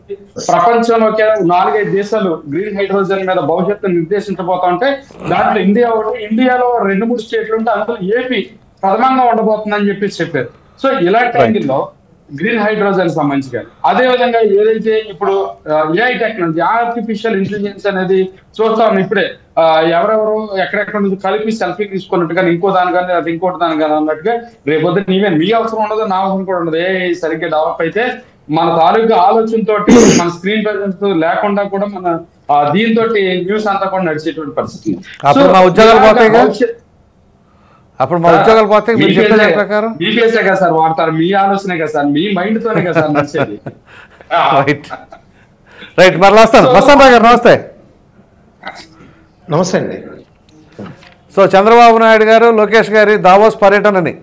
ప్రపంచంలో 4-5 దేశాలు గ్రీన్ హైడ్రోజన్ మీద భవిష్యత్తు నిర్దేశించబోతా ఉంటే దాంట్లో ఇండియా ఒకటి. ఇండియాలో 2-3 స్టేట్లు ఉంటే అందులో ఏపీ ప్రథమంగా ఉండబోతుందని చెప్పారు. సో ఇలాంటి యాంగిల్లో గ్రీన్ హైడ్రోజన్ సంబంధించి కానీ అదే విధంగా ఏదైతే ఇప్పుడు ఏఐ టెక్నాలజీ ఆర్టిఫిషియల్ ఇంటెలిజెన్స్ అనేది చూస్తా ఉన్నాం. ఇప్పుడే ఎవరెవరు ఎక్కడెక్కడ నుంచి కలిపి సెల్ఫీ తీసుకున్నట్టుగా ఇంకో దాని కానీ అది ఇంకోటి దాని కానీ అన్నట్టుగా రేపొద్దు మీ అవసరం ఉండదు, నా అవసరం కూడా ఉండదు. ఏఐ సరిగ్గా డెవలప్ అయితే మన తాలూకా ఆలోచనతో మన స్క్రీన్ ప్రెజెన్స్ లేకుండా కూడా మన దీంతో న్యూస్ అంతా కూడా నడిచేటువంటి పరిస్థితి. అప్పుడు మా ఉద్యోగాలు పోతే మీరు చెప్పే ప్రకారం మీకేసే కదా సార్ వాడతారు, మీ ఆలోచనే కదా సార్, మీ మైండ్ తోనే కదా సార్ నడిచేది. రైట్ మరలా వస్తాను. వస్తాను గారు నమస్తే. నమస్తే అండి. సో చంద్రబాబు నాయుడు గారు లోకేష్ గారి దావోస్ పర్యటనని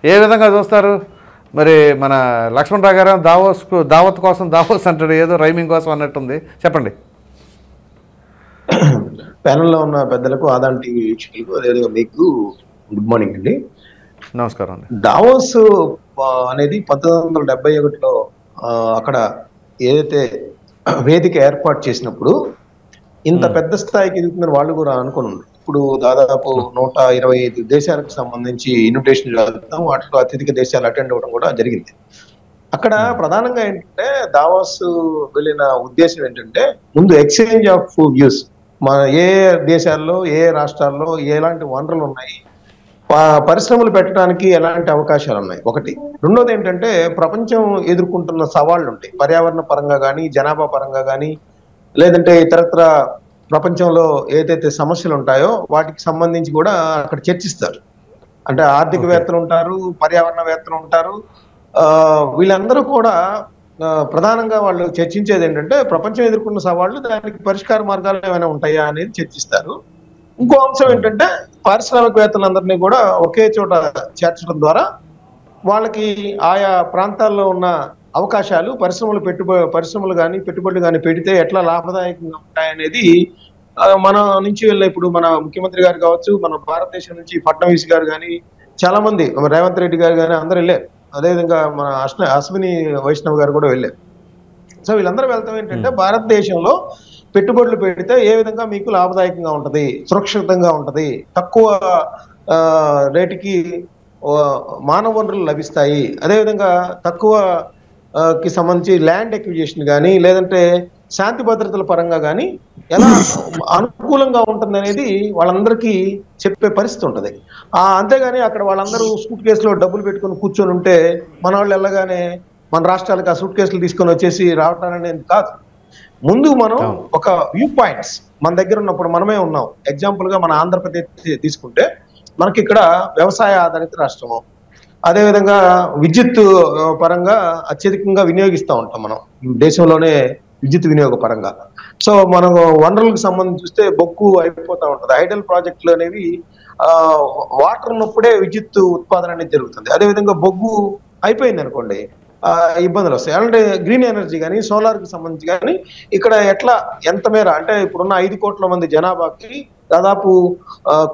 ఏ విధంగా చూస్తారు? మరి మన లక్ష్మణరావు గారు దావత్ కోసం దావోస్ అంటాడు, ఏదో రైమింగ్ కోసం అన్నట్టుంది, చెప్పండి. ప్యానెల్లో ఉన్న పెద్దలకు ఆదాన్ టీవీ వీక్షకులకు అదేవిధంగా మీకు గుడ్ మార్నింగ్ అండి. నమస్కారం అండి. దావోస్ అనేది 1971లో అక్కడ ఏదైతే వేదిక ఏర్పాటు చేసినప్పుడు ఇంత పెద్ద స్థాయికి ఎదుగుతుందని వాళ్ళు కూడా అనుకున్నారు. ఇప్పుడు దాదాపు 125 దేశాలకు సంబంధించి ఇన్విటేషన్ చదువుతాం, వాటిలో అత్యధిక దేశాలు అటెండ్ అవ్వడం కూడా జరిగింది. అక్కడ ప్రధానంగా ఏంటంటే దావోస్ వెళ్ళిన ఉద్దేశం ఏంటంటే ముందు ఎక్స్చేంజ్ ఆఫ్ వ్యూస్, మన ఏ దేశాల్లో ఏ రాష్ట్రాల్లో ఎలాంటి వనరులు ఉన్నాయి, పరిశ్రమలు పెట్టడానికి ఎలాంటి అవకాశాలు ఉన్నాయి ఒకటి. రెండోది ఏంటంటే ప్రపంచం ఎదుర్కొంటున్న సవాళ్లు ఉంటాయి, పర్యావరణ పరంగా కానీ జనాభా పరంగా కానీ లేదంటే ఇతరత్ర ప్రపంచంలో ఏదైతే సమస్యలు ఉంటాయో వాటికి సంబంధించి కూడా అక్కడ చర్చిస్తారు. అంటే ఆర్థికవేత్తలు ఉంటారు, పర్యావరణవేత్తలు ఉంటారు. వీళ్ళందరూ కూడా ప్రధానంగా వాళ్ళు చర్చించేది ఏంటంటే ప్రపంచం ఎదుర్కొన్న సవాళ్లు, దానికి పరిష్కార మార్గాలు ఏమైనా ఉంటాయా అనేది చర్చిస్తారు. ఇంకో అంశం ఏంటంటే పారిశ్రామికవేత్తలందరినీ కూడా ఒకే చోట చేర్చడం ద్వారా వాళ్ళకి ఆయా ప్రాంతాల్లో ఉన్న అవకాశాలు, పరిశ్రమలు కానీ పెట్టుబడులు కానీ పెడితే ఎట్లా లాభదాయకంగా ఉంటాయనేది మన నుంచి వెళ్ళే ఇప్పుడు మన ముఖ్యమంత్రి గారు కావచ్చు, మన భారతదేశం నుంచి ఫడ్నవీస్ గారు కానీ చాలా మంది, రేవంత్ రెడ్డి గారు కానీ అందరూ వెళ్ళారు. అదేవిధంగా మన అశ్విని వైష్ణవ్ గారు కూడా వెళ్ళారు. సో వీళ్ళందరూ వెళ్తాం ఏంటంటే భారతదేశంలో పెట్టుబడులు పెడితే ఏ విధంగా మీకు లాభదాయకంగా ఉంటది, సురక్షితంగా ఉంటది, తక్కువ రేటుకి మానవ వనరులు లభిస్తాయి, అదేవిధంగా తక్కువకి సంబంధించి ల్యాండ్ ఎక్విజిషన్ కానీ లేదంటే శాంతి భద్రతల పరంగా కానీ ఎలా అనుకూలంగా ఉంటుంది అనేది వాళ్ళందరికీ చెప్పే పరిస్థితి ఉంటుంది. అంతేగాని అక్కడ వాళ్ళందరూ సూట్ కేసులో డబ్బులు పెట్టుకొని కూర్చొని ఉంటే మన వాళ్ళు వెళ్ళగానే మన రాష్ట్రాలకు ఆ సూట్ కేసులు తీసుకొని వచ్చేసి రావటం అనేది కాదు. ముందు మనం ఒక వ్యూ పాయింట్స్ మన దగ్గర ఉన్నప్పుడు మనమే ఉన్నాం. ఎగ్జాంపుల్ గా మన ఆంధ్రప్రదేశ్ తీసుకుంటే మనకి ఇక్కడ వ్యవసాయ ఆధారిత రాష్ట్రము, అదేవిధంగా విద్యుత్ పరంగా అత్యధికంగా వినియోగిస్తూ ఉంటాం మనం దేశంలోనే విద్యుత్ వినియోగ పరంగా. సో మనం వనరులకు సంబంధించి చూస్తే బొగ్గు అయిపోతూ ఉంటుంది. ఐడల్ ప్రాజెక్టులు అనేవి వాటర్ ఉన్నప్పుడే విద్యుత్ ఉత్పాదన అనేది జరుగుతుంది. అదేవిధంగా బొగ్గు అయిపోయింది అనుకోండి ఇబ్బందులు వస్తాయి. అంటే గ్రీన్ ఎనర్జీ కానీ సోలార్కి సంబంధించి కానీ ఇక్కడ ఎట్లా ఎంత మేర అంటే ఇప్పుడున్న 5 కోట్ల మంది జనాభాకి దాదాపు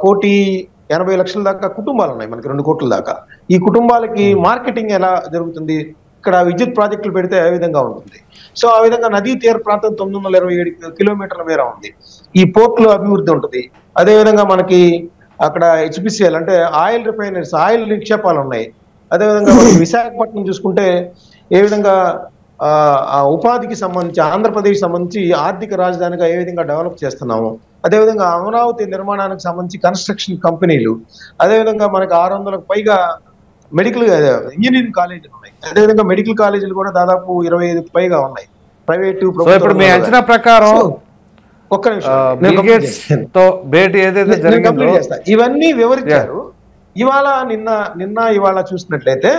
1,80,00,000 దాకా కుటుంబాలు ఉన్నాయి మనకి, 2 కోట్ల దాకా. ఈ కుటుంబాలకి మార్కెటింగ్ ఎలా జరుగుతుంది, ఇక్కడ విద్యుత్ ప్రాజెక్టులు పెడితే ఏ విధంగా ఉంటుంది. సో ఆ విధంగా నదీ తీర ప్రాంతం 927 కిలోమీటర్ల మేర ఉంది. ఈ పోర్టులో అభివృద్ధి ఉంటుంది. అదేవిధంగా మనకి అక్కడ హెచ్పిసిఎల్ అంటే ఆయిల్ రిఫైనరీస్, ఆయిల్ నిక్షేపాలు ఉన్నాయి. అదేవిధంగా విశాఖపట్నం చూసుకుంటే ఏ విధంగా ఉపాధికి సంబంధించి ఆంధ్రప్రదేశ్ సంబంధించి ఆర్థిక రాజధానిగా ఏ విధంగా డెవలప్ చేస్తున్నాము. అదేవిధంగా అమరావతి నిర్మాణానికి సంబంధించి కన్స్ట్రక్షన్ కంపెనీలు, అదేవిధంగా మనకి 600కు పైగా మెడికల్ ఇంజనీరింగ్ కాలేజీలు ఉన్నాయి. అదేవిధంగా మెడికల్ కాలేజీలు కూడా దాదాపు 25కు పైగా ఉన్నాయి, ప్రైవేటు. ఇప్పుడు మీ అంచనా ప్రకారం ఒక్క నిమిషం ఇవన్నీ వివరించారు. ఇవాళ ఇవాళ చూసినట్లయితే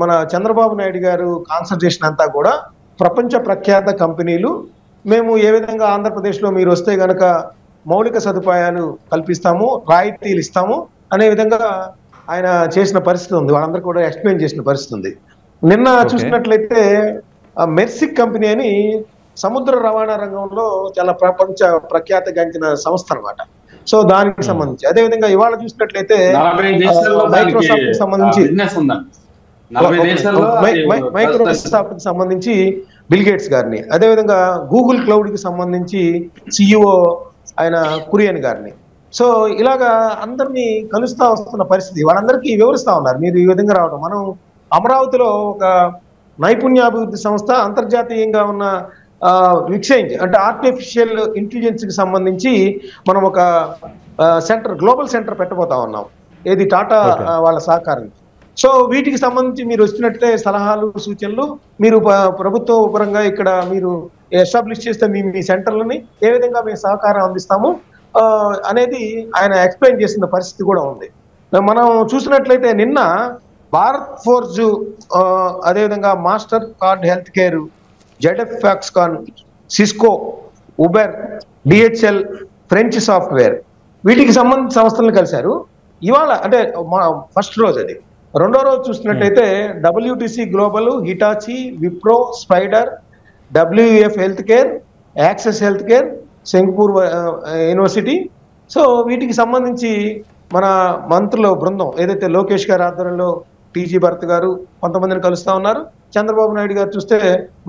మన చంద్రబాబు నాయుడు గారు కాన్సన్ట్రేషన్ అంతా కూడా ప్రపంచ ప్రఖ్యాత కంపెనీలు, మేము ఏ విధంగా ఆంధ్రప్రదేశ్లో మీరు వస్తే గనక మౌలిక సదుపాయాలు కల్పిస్తాము, రాయితీలు ఇస్తాము అనే విధంగా ఆయన చేసిన పరిస్థితి ఉంది. వాళ్ళందరూ కూడా ఎక్స్ప్లెయిన్ చేసిన పరిస్థితి ఉంది. నిన్న చూసినట్లయితే మెర్సిక్ కంపెనీ అని సముద్ర రవాణా రంగంలో చాలా ప్రపంచ ప్రఖ్యాతిగాంచిన సంస్థ అన్నమాట. సో దానికి సంబంధించి అదేవిధంగా ఇవాళ చూసినట్లయితే 40 దేశాల్లో మైక్రోసాఫ్ట్ కి సంబంధించి బిజినెస్ ఉందండి. 40 దేశాల్లో మైక్రోసాఫ్ట్ కి సంబంధించి బిల్ గేట్స్ గారిని, అదేవిధంగా గూగుల్ క్లౌడ్ కి సంబంధించి సిఇఓ ఆయన కురియన్ గారిని. సో ఇలాగా అందరినీ కలుస్తా వస్తున్న పరిస్థితి, వాళ్ళందరికీ వివరిస్తా ఉన్నారు మీరు ఈ విధంగా రావడం. మనం అమరావతిలో ఒక నైపుణ్యాభివృద్ధి సంస్థ, అంతర్జాతీయంగా ఉన్న ఎక్స్చేంజ్ అంటే ఆర్టిఫిషియల్ ఇంటెలిజెన్స్ కి సంబంధించి మనం ఒక సెంటర్, గ్లోబల్ సెంటర్ పెట్టబోతా ఉన్నాం. ఏది టాటా వాళ్ళ సహకారం. సో వీటికి సంబంధించి మీరు వచ్చినట్లే సలహాలు సూచనలు మీరు ప్రభుత్వ పరంగా ఇక్కడ మీరు ఎస్టాబ్లిష్ చేస్తే మీ సెంటర్లని ఏ విధంగా మేము సహకారం అందిస్తాము అనేది ఆయన ఎక్స్ప్లెయిన్ చేసిన పరిస్థితి కూడా ఉంది. మనం చూసినట్లయితే నిన్న భారత్ ఫోర్జ్, అదేవిధంగా master card health care, ZF Foxconn, Cisco, Uber, DHL, French software వీటికి సంబంధించిన సంస్థలను కలిశారు ఇవాళ. అంటే ఫస్ట్ రోజు అది. రెండో రోజు చూసినట్టయితే WTC global, Hitachi, Wipro, spider, WF health care, access health care, Singapore university. So వీటికి సంబంధించి మన మంత్రుల బృందం ఏదైతే లోకేష్ గారి ఆధ్వర్యంలో టీజీ భరత్ గారు కొంతమందిని కలుస్తా ఉన్నారు. చంద్రబాబు నాయుడు గారు చూస్తే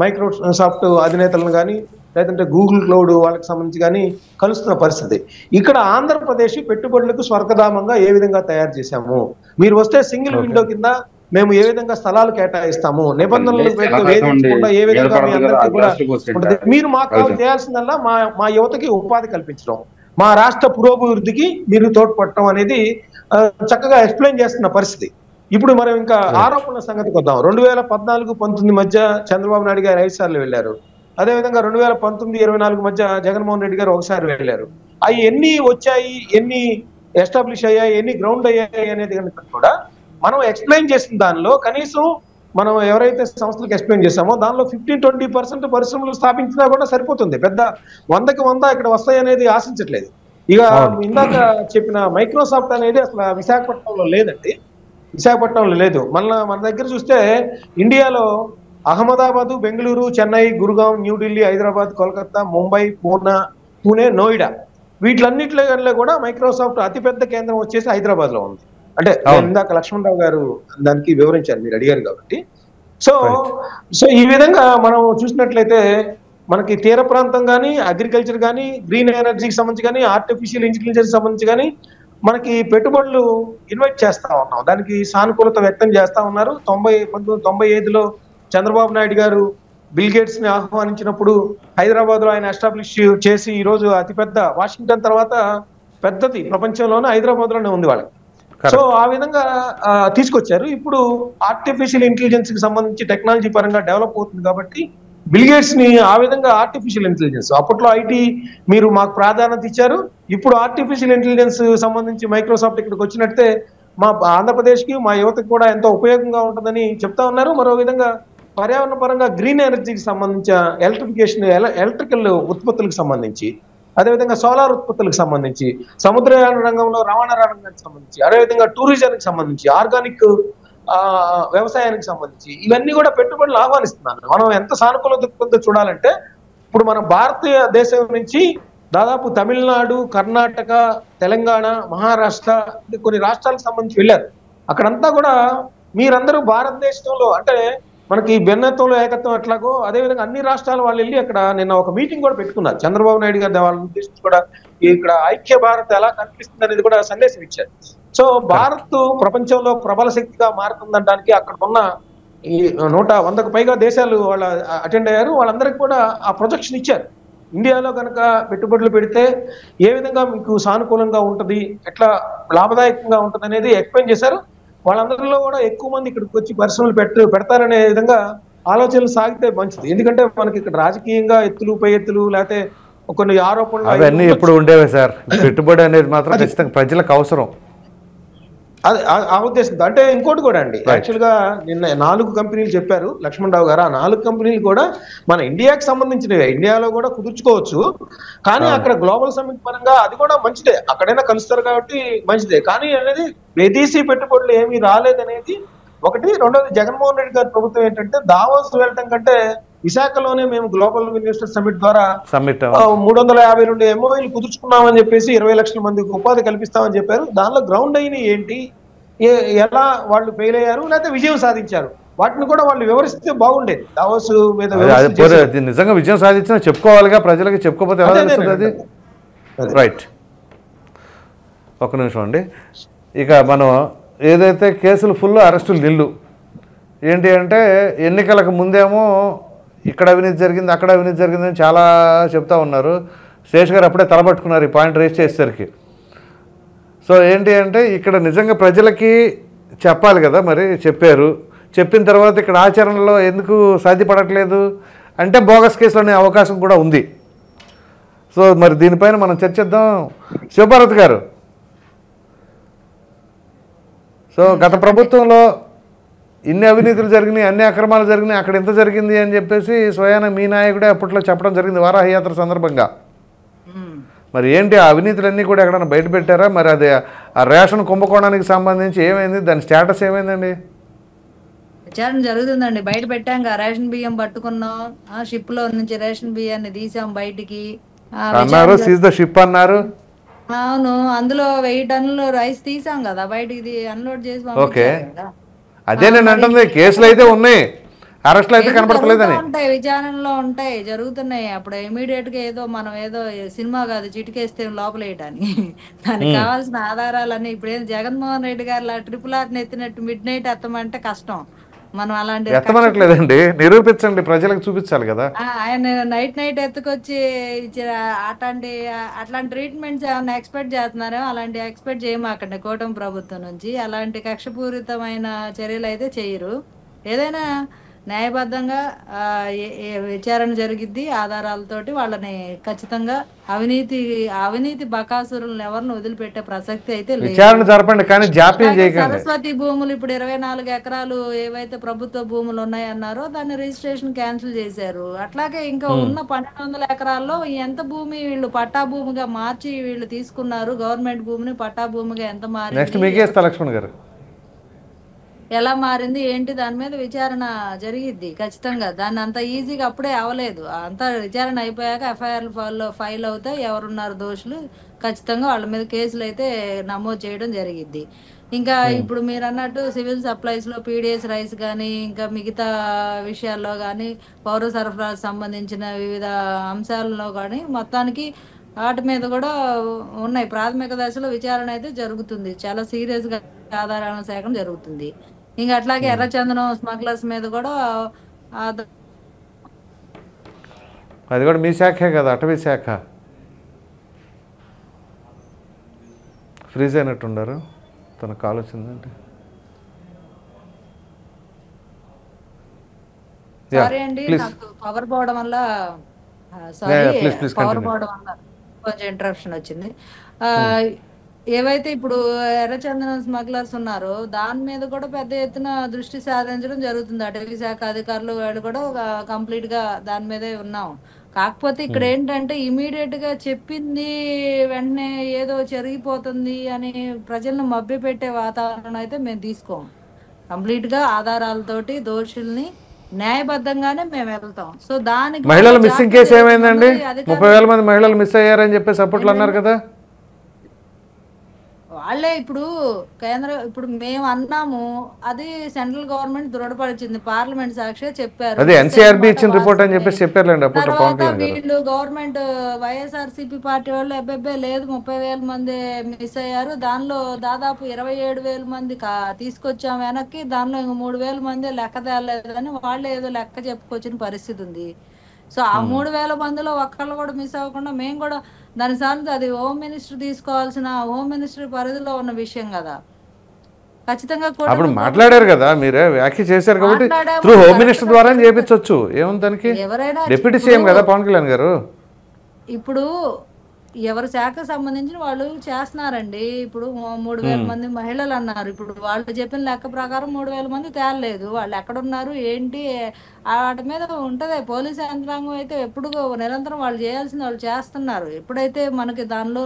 మైక్రోసాఫ్ట్ అధినేతలను కానీ లేదంటే గూగుల్ క్లౌడ్ వాళ్ళకి సంబంధించి కానీ కలుస్తున్న పరిస్థితి. ఇక్కడ ఆంధ్రప్రదేశ్ పెట్టుబడులకు స్వర్గధామంగా ఏ విధంగా తయారు చేశాము, మీరు వస్తే సింగిల్ విండో కింద మేము ఏ విధంగా స్థలాలు కేటాయిస్తాము, నిబంధనలు వేధించకుండా ఏ విధంగా మీ అందరికీ కూడా ఉంటుంది. మీరు మాకు చేయాల్సిందల్లా మా యువతకి ఉపాధి కల్పించడం, మా రాష్ట్ర పురోభివృద్ధికి మీరు తోడ్పడటం అనేది చక్కగా ఎక్స్ప్లెయిన్ చేస్తున్న పరిస్థితి. ఇప్పుడు మనం ఇంకా ఆరోపణల సంగతికి వద్దాం. 2014-19 మధ్య చంద్రబాబు నాయుడు గారు 5 సార్లు వెళ్ళారు. అదేవిధంగా 2019-24 మధ్య జగన్మోహన్ రెడ్డి గారు ఒకసారి వెళ్ళారు. అవి ఎన్ని వచ్చాయి, ఎన్ని ఎస్టాబ్లిష్ అయ్యాయి, ఎన్ని గ్రౌండ్ అయ్యాయి అనేది కనుక కూడా మనం ఎక్స్ప్లెయిన్ చేసిన దానిలో కనీసం మనం ఎవరైతే సంస్థలకు ఎక్స్ప్లెయిన్ చేసామో దానిలో 15-20% పరిశ్రమలు స్థాపించినా కూడా సరిపోతుంది. పెద్ద 100కి 100 ఇక్కడ వస్తాయి అనేది ఆశించట్లేదు. ఇక ఇందాక చెప్పిన మైక్రోసాఫ్ట్ అనేది అసలు విశాఖపట్నంలో లేదండి. విశాఖపట్నంలో లేదు. మన దగ్గర చూస్తే ఇండియాలో అహ్మదాబాదు, బెంగళూరు, చెన్నై, గురుగాం, న్యూఢిల్లీ, హైదరాబాద్, కోల్కతా, ముంబై, పూణే, నోయిడా వీటిలన్నిటిలో కూడా మైక్రోసాఫ్ట్ అతిపెద్ద కేంద్రం వచ్చేసి హైదరాబాద్ లో ఉంది. అంటే ఇందాక లక్ష్మణరావు గారు దానికి వివరించారు, మీరు అడిగారు కాబట్టి. సో ఈ విధంగా మనం చూసినట్లయితే మనకి తీర ప్రాంతం కానీ, అగ్రికల్చర్ కానీ, గ్రీన్ ఎనర్జీకి సంబంధించి కానీ, ఆర్టిఫిషియల్ ఇంటెలిజెన్స్ సంబంధించి కానీ మనకి పెట్టుబడులు ఇన్వైట్ చేస్తా ఉన్నాం. దానికి సానుకూలత వ్యక్తం చేస్తా ఉన్నారు. 1995లో చంద్రబాబు నాయుడు గారు బిల్ గేట్స్ ని ఆహ్వానించినప్పుడు హైదరాబాద్ లో ఆయన ఎస్టాబ్లిష్ చేసి ఈ రోజు అతిపెద్ద, వాషింగ్టన్ తర్వాత పెద్దది ప్రపంచంలోనే హైదరాబాద్ లోనే ఉంది వాళ్ళకి. సో ఆ విధంగా తీసుకొచ్చారు. ఇప్పుడు ఆర్టిఫిషియల్ ఇంటెలిజెన్స్ కి సంబంధించి టెక్నాలజీ పరంగా డెవలప్ అవుతుంది కాబట్టి బిల్ గేట్స్ ని ఆ విధంగా ఆర్టిఫిషియల్ ఇంటెలిజెన్స్, అప్పట్లో ఐటీ మీరు మాకు ప్రాధాన్యత ఇచ్చారు, ఇప్పుడు ఆర్టిఫిషియల్ ఇంటెలిజెన్స్ సంబంధించి మైక్రోసాఫ్ట్ ఇక్కడికి వచ్చినట్టే మా ఆంధ్రప్రదేశ్ కి, మా యువతకు కూడా ఎంతో ఉపయోగంగా ఉంటుందని చెప్తా ఉన్నారు. మరో విధంగా పర్యావరణ పరంగా గ్రీన్ ఎనర్జీకి సంబంధించి, ఎలక్ట్రిఫికేషన్, ఎలక్ట్రికల్ ఉత్పత్తులకు సంబంధించి, అదేవిధంగా సోలార్ ఉత్పత్తులకు సంబంధించి, సముద్రయాన రంగంలో రవాణా రంగానికి సంబంధించి, అదేవిధంగా టూరిజానికి సంబంధించి, ఆర్గానిక్ వ్యవసాయానికి సంబంధించి ఇవన్నీ కూడా పెట్టుబడులు ఆహ్వానిస్తున్నాను. మనం ఎంత సానుకూల దృక్పథంతో చూడాలంటే ఇప్పుడు మన భారతదేశం నుంచి దాదాపు తమిళనాడు, కర్ణాటక, తెలంగాణ, మహారాష్ట్ర కొన్ని రాష్ట్రాలకు సంబంధించి వెళ్ళారు. అక్కడంతా కూడా మీరందరూ భారతదేశంలో అంటే మనకి భిన్నత్వంలో ఏకత్వం ఎట్లాగో అదేవిధంగా అన్ని రాష్ట్రాల వాళ్ళు వెళ్ళి అక్కడ నిన్న ఒక మీటింగ్ కూడా పెట్టుకున్నారు. చంద్రబాబు నాయుడు గారు వాళ్ళ ఉద్దేశించి కూడా ఇక్కడ ఐక్య భారత్ ఎలా కనిపిస్తుంది అనేది కూడా సందేశం ఇచ్చారు. సో భారత్ ప్రపంచంలో ప్రబల శక్తిగా మారుతుందనడానికి అక్కడ ఉన్న ఈ 100కు పైగా దేశాలు వాళ్ళ అటెండ్ అయ్యారు. వాళ్ళందరికీ కూడా ఆ ప్రొజెక్షన్ ఇచ్చారు. ఇండియాలో కనుక పెట్టుబడులు పెడితే ఏ విధంగా మీకు సానుకూలంగా ఉంటుంది, ఎట్లా లాభదాయకంగా ఉంటుంది అనేది ఎక్స్ప్లెయిన్ చేశారు. వాళ్ళందరిలో కూడా ఎక్కువ మంది ఇక్కడికి వచ్చి పరిశ్రమలు పెడతారనే విధంగా ఆలోచనలు సాగితే మంచిది. ఎందుకంటే మనకి ఇక్కడ రాజకీయంగా ఎత్తులు పై ఎత్తులు లేకపోతే కొన్ని ఆరోపణలు అవన్నీ ఎప్పుడు ఉండేవే సార్. పెట్టుబడి అనేది మాత్రం ఖచ్చితంగా ప్రజలకు అవసరం. అది ఆ ఉద్దేశంతో. అంటే ఇంకోటి కూడా అండి, యాక్చువల్ గా నిన్న 4 కంపెనీలు చెప్పారు లక్ష్మణరావు గారు. ఆ 4 కంపెనీలు కూడా మన ఇండియాకి సంబంధించినవి, ఇండియాలో కూడా కుదుర్చుకోవచ్చు. కానీ అక్కడ గ్లోబల్ సమ్మిట్ పరంగా అది కూడా మంచిదే, అక్కడైనా కలుస్తారు కాబట్టి మంచిదే. కానీ అనేది విదేశీ పెట్టుబడులు ఏమీ రాలేదనేది ఒకటి. రెండోది జగన్మోహన్ రెడ్డి గారి ప్రభుత్వం ఏంటంటే దావోస్ వెళ్ళటం కంటే విశాఖలోనే మేము గ్లోబల్ ఇన్వెస్టర్ సమిట్ ద్వారా సమ్మిట్ 352 MOUలు కుదుర్చుకున్నామని చెప్పేసి 20 లక్షల మందికి ఉపాధి కల్పిస్తామని చెప్పారు. దానిలో గ్రౌండ్ అయిన ఏంటి, ఎలా వాళ్ళు ఫెయిల్ అయ్యారు లేకపోతే విజయం సాధించారు, వాటిని కూడా వాళ్ళు వివరిస్తే బాగుండేది. దావోస్ మీద నిజంగా విజయం సాధించినా చెప్పుకోవాలిగా, ప్రజలకి చెప్పుకోకపోతే ఎలా తెలుస్తుంది అది? రైట్, ఒక్క నిమిషం అండి. ఇక మనం ఏదైతే కేసులు ఫుల్, అరెస్టులు నిల్లు ఏంటి అంటే, ఎన్నికలకు ముందేమో ఇక్కడ అవినీతి జరిగింది, అక్కడ అవినీతి జరిగిందని చాలా చెప్తా ఉన్నారు. శేష్ గారు అప్పుడే తలపట్టుకున్నారు ఈ పాయింట్ రేస్ చేసేసరికి. సో ఏంటి అంటే, ఇక్కడ నిజంగా ప్రజలకి చెప్పాలి కదా, మరి చెప్పారు. చెప్పిన తర్వాత ఇక్కడ ఆచరణలో ఎందుకు సాధ్యపడట్లేదు అంటే బోగస్ కేసులు అనే అవకాశం కూడా ఉంది. సో మరి దీనిపైన మనం చర్చిద్దాం. శివభారత్ గారు, సో గత ప్రభుత్వంలో ఇన్ని అవినీతులు జరిగినాయి, అన్ని అక్రమాలు జరిగినాయి, అక్కడ ఎంత జరిగింది అని చెప్పేసి స్వయాన మీ నాయకుడే అప్పట్లో చెప్పడం జరిగింది వారాహయాత్ర సందర్భంగా. మరి ఏంటి ఆ అవినీతులన్నీ కూడా ఎక్కడైనా బయట పెట్టారా? మరి అది ఆ రేషన్ కుంభకోణానికి సంబంధించి ఏమైంది, దాని స్టేటస్ ఏమైందండి? విచారణ జరుగుతుందండి. బయట పెట్టాం, రేషన్ బియ్యం పట్టుకున్నాం, షిప్ లో నుంచి రేషన్ బియ్యాన్ని తీసాం బయటికి అన్నారు. సీజ్ ద షిప్ అన్నారు. అవును, అందులో 1000 టన్నులు రైస్ తీసాం కదా బయటికి, అన్లోడ్ చేసి ఓకే, అదే నేను అంటుంది. కేసులు అయితే ఉన్నాయి, అరెస్టులు అయితే కనపడలేదని. ఉంటాయి, విచారణలో ఉంటాయి, జరుగుతున్నాయి. అప్పుడు ఇమీడియట్ గా ఏదో సినిమా కాదు చిటికేస్తే లోపల వేయడానికి, దానికి కావాల్సిన ఆధారాలన్నీ ఇప్పుడు ఏం జగన్మోహన్ రెడ్డి గారు ట్రిపుల్ ఆర్ ఎత్తినట్టు మిడ్ నైట్ ఎత్తమంటే కష్టం. మనం అలాంటి ఎత్తమనట్లేదండి, నిరూపించండి, ప్రజలకు చూపించాలి కదా. ఆయన నైట్ ఎత్తుకొచ్చి అట్లాంటి ట్రీట్మెంట్స్ ఏమైనా ఎక్స్పెక్ట్ చేస్తున్నారో అలాంటి ఎక్స్పెక్ట్ చేయమాకండి కూటమి ప్రభుత్వం నుంచి. అలాంటి కక్షపూరితమైన చర్యలు అయితే చేయరు. ఏదైనా న్యాయబద్ధంగా విచారణ జరిగిద్ది, ఆధారాలతోటి వాళ్ళని ఖచ్చితంగా అవినీతి బకాసురులను ఎవరిని వదిలిపెట్టే ప్రసక్తి అయితే లేదు. విచారణ జరపండి కానీ జాప్యం చేయకండి. సరస్వతి భూములు ఇప్పుడు 24 ఎకరాలు ఏవైతే ప్రభుత్వ భూములు ఉన్నాయన్నారో దాన్ని రిజిస్ట్రేషన్ క్యాన్సిల్ చేశారు. అట్లాగే ఇంకా ఉన్న 1200 ఎకరాల్లో ఎంత భూమి వీళ్ళు పట్టా భూమిగా మార్చి వీళ్ళు తీసుకున్నారు, గవర్నమెంట్ భూమిని పట్టా భూమిగా ఎంత మారింది, నెక్స్ట్ మీకేస్తా లక్ష్మణ్ గారు, ఎలా మారింది ఏంటి, దాని మీద విచారణ జరిగిద్ది ఖచ్చితంగా. దాన్ని అంత ఈజీగా అప్పుడే అవ్వలేదు. అంతా విచారణ అయిపోయాక ఎఫ్ఐఆర్లు ఫైల్ అవుతాయి, ఎవరున్నారు దోషులు, ఖచ్చితంగా వాళ్ళ మీద కేసులు అయితే నమోదు చేయడం జరిగిద్ది. ఇంకా ఇప్పుడు మీరు అన్నట్టు సివిల్ సప్లైస్ లో పీడిఎస్ రైస్ కానీ ఇంకా మిగతా విషయాల్లో కానీ పౌర సరఫరాకు సంబంధించిన వివిధ అంశాలలో కానీ మొత్తానికి వాటి మీద కూడా ఉన్నాయి. ప్రాథమిక దశలో విచారణ అయితే జరుగుతుంది, చాలా సీరియస్ గా ఆధారాల సేకరణ జరుగుతుంది. ఇంకా అట్లాగే ఎర్రచందనం స్మగ్లర్స్ మీద కూడా అది కూడా మీ శాఖే కదా, అటవీ శాఖ. ఫ్రీజ్ అయినట్టుండారు, తనకు కాల్ వచ్చిందంటే. సారీ అండి, నాకు పవర్ పోవడం వల్ల కొంచెం ఇంటరప్షన్ వచ్చింది. ఏవైతే ఇప్పుడు ఎర్రచందనం స్మగ్లర్స్ ఉన్నారో దాని మీద కూడా పెద్ద ఎత్తున దృష్టి సాధించడం జరుగుతుంది. అటవీ శాఖ అధికారులు వాళ్ళు కూడా కంప్లీట్ గా దాని మీదే ఉన్నాం. కాకపోతే ఇక్కడ ఏంటంటే ఇమీడియట్ గా చెప్పింది వెంటనే ఏదో జరిగిపోతుంది అని ప్రజలను మభ్యపెట్టే వాతావరణం అయితే మేము తీసుకోం. కంప్లీట్ గా ఆధారాలతోటి దోషుల్ని న్యాయబద్ధంగానే మేము వెళ్తాం. సో దానికి మహిళల మిస్సింగ్ కేసు ఏమైందండి? 30,000 మంది మహిళలు మిస్ అయ్యారని చెప్పేసి అప్పట్లో అన్నారు కదా. వాళ్ళే ఇప్పుడు మేము అన్నాము, అది సెంట్రల్ గవర్నమెంట్ దృఢపరిచింది, పార్లమెంట్ సాక్షిగా చెప్పారు. అదే ఎన్సీఆర్బీ ఇచ్చిన రిపోర్ట్ అని చెప్పేసి చెప్పారులేండి అప్పుడు. వీళ్ళు గవర్నమెంట్ వైఎస్ఆర్సీపీ పార్టీ వాళ్ళు అబ్బాయి లేదు 30,000 మంది మిస్ అయ్యారు, దానిలో దాదాపు 27,000 మంది తీసుకొచ్చాం వెనక్కి, దానిలో ఇంక 3,000 మంది లెక్క తేలేదని వాళ్ళే ఏదో లెక్క చెప్పుకొచ్చిన పరిస్థితి ఉంది. సో ఆ 3,000 మందిలో ఒక్కళ్ళు కూడా మిస్ అవ్వకుండా మేము కూడా దాని సార్లు అది హోమ్ మినిస్టర్ తీసుకోవాల్సిన, హోమ్ మినిస్టర్ పరిధిలో ఉన్న విషయం కదా. ఖచ్చితంగా అప్పుడు మాట్లాడారు కదా, మీరే వ్యాఖ్య చేశారు కాబట్టి త్రూ హోమ్ మినిస్టర్ ద్వారా చేపించవచ్చు. ఏముంది దానికి, డిప్యూటీ సీఎం కదా పవన్ కళ్యాణ్ గారు. ఇప్పుడు ఎవరి శాఖకు సంబంధించిన వాళ్ళు చేస్తున్నారండి. ఇప్పుడు 3,000 మంది మహిళలు అన్నారు, ఇప్పుడు వాళ్ళు చెప్పిన లెక్క ప్రకారం 3,000 మంది తేలలేదు. వాళ్ళు ఎక్కడున్నారు ఏంటి వాటి మీద ఉంటది. పోలీసు యంత్రాంగం అయితే ఎప్పుడు నిరంతరం వాళ్ళు చేయాల్సింది వాళ్ళు చేస్తున్నారు. ఎప్పుడైతే మనకి దానిలో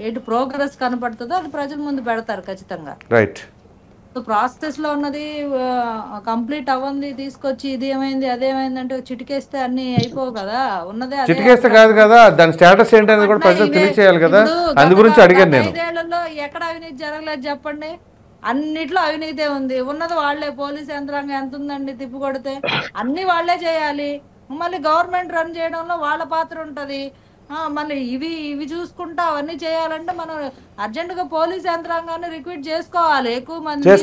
ఏంటి ప్రోగ్రెస్ కనపడుతుందో అది ప్రజల ముందు పెడతారు ఖచ్చితంగా. రైట్. ప్రాసెస్ లో ఉన్నది కంప్లీట్ అవ్వంది తీసుకొచ్చి ఇది ఏమైంది అదేమైంది అంటే చిటికేస్తే అన్ని అయిపోవు కదా, ఉన్నదే అదే చిటికేస్తే కాదు కదా, దాని స్టేటస్ ఏంటనేది కూడా ప్రజలకు తెలియచేయాలి కదా, అందు గురించి అడిగాను నేను. 5 ఏళ్లలో ఎక్కడ అవినీతి జరగలేదు చెప్పండి, అన్నిట్లో అవినీతే ఉంది, ఉన్నది వాళ్లే. పోలీస్ యంత్రాంగం ఎంత ఉందండి తిప్పి కొడితే, అన్ని వాళ్లే చేయాలి. మళ్ళీ గవర్నమెంట్ రన్ చేయడంలో వాళ్ళ పాత్ర ఉంటది. మళ్ళీ ఇవి చూసుకుంటా అవన్నీ చేయాలంటే మనం అర్జెంట్ గా పోలీస్ యంత్రాంగాన్ని రిక్రూట్ చేసుకోవాలి, ఎక్కువ మంది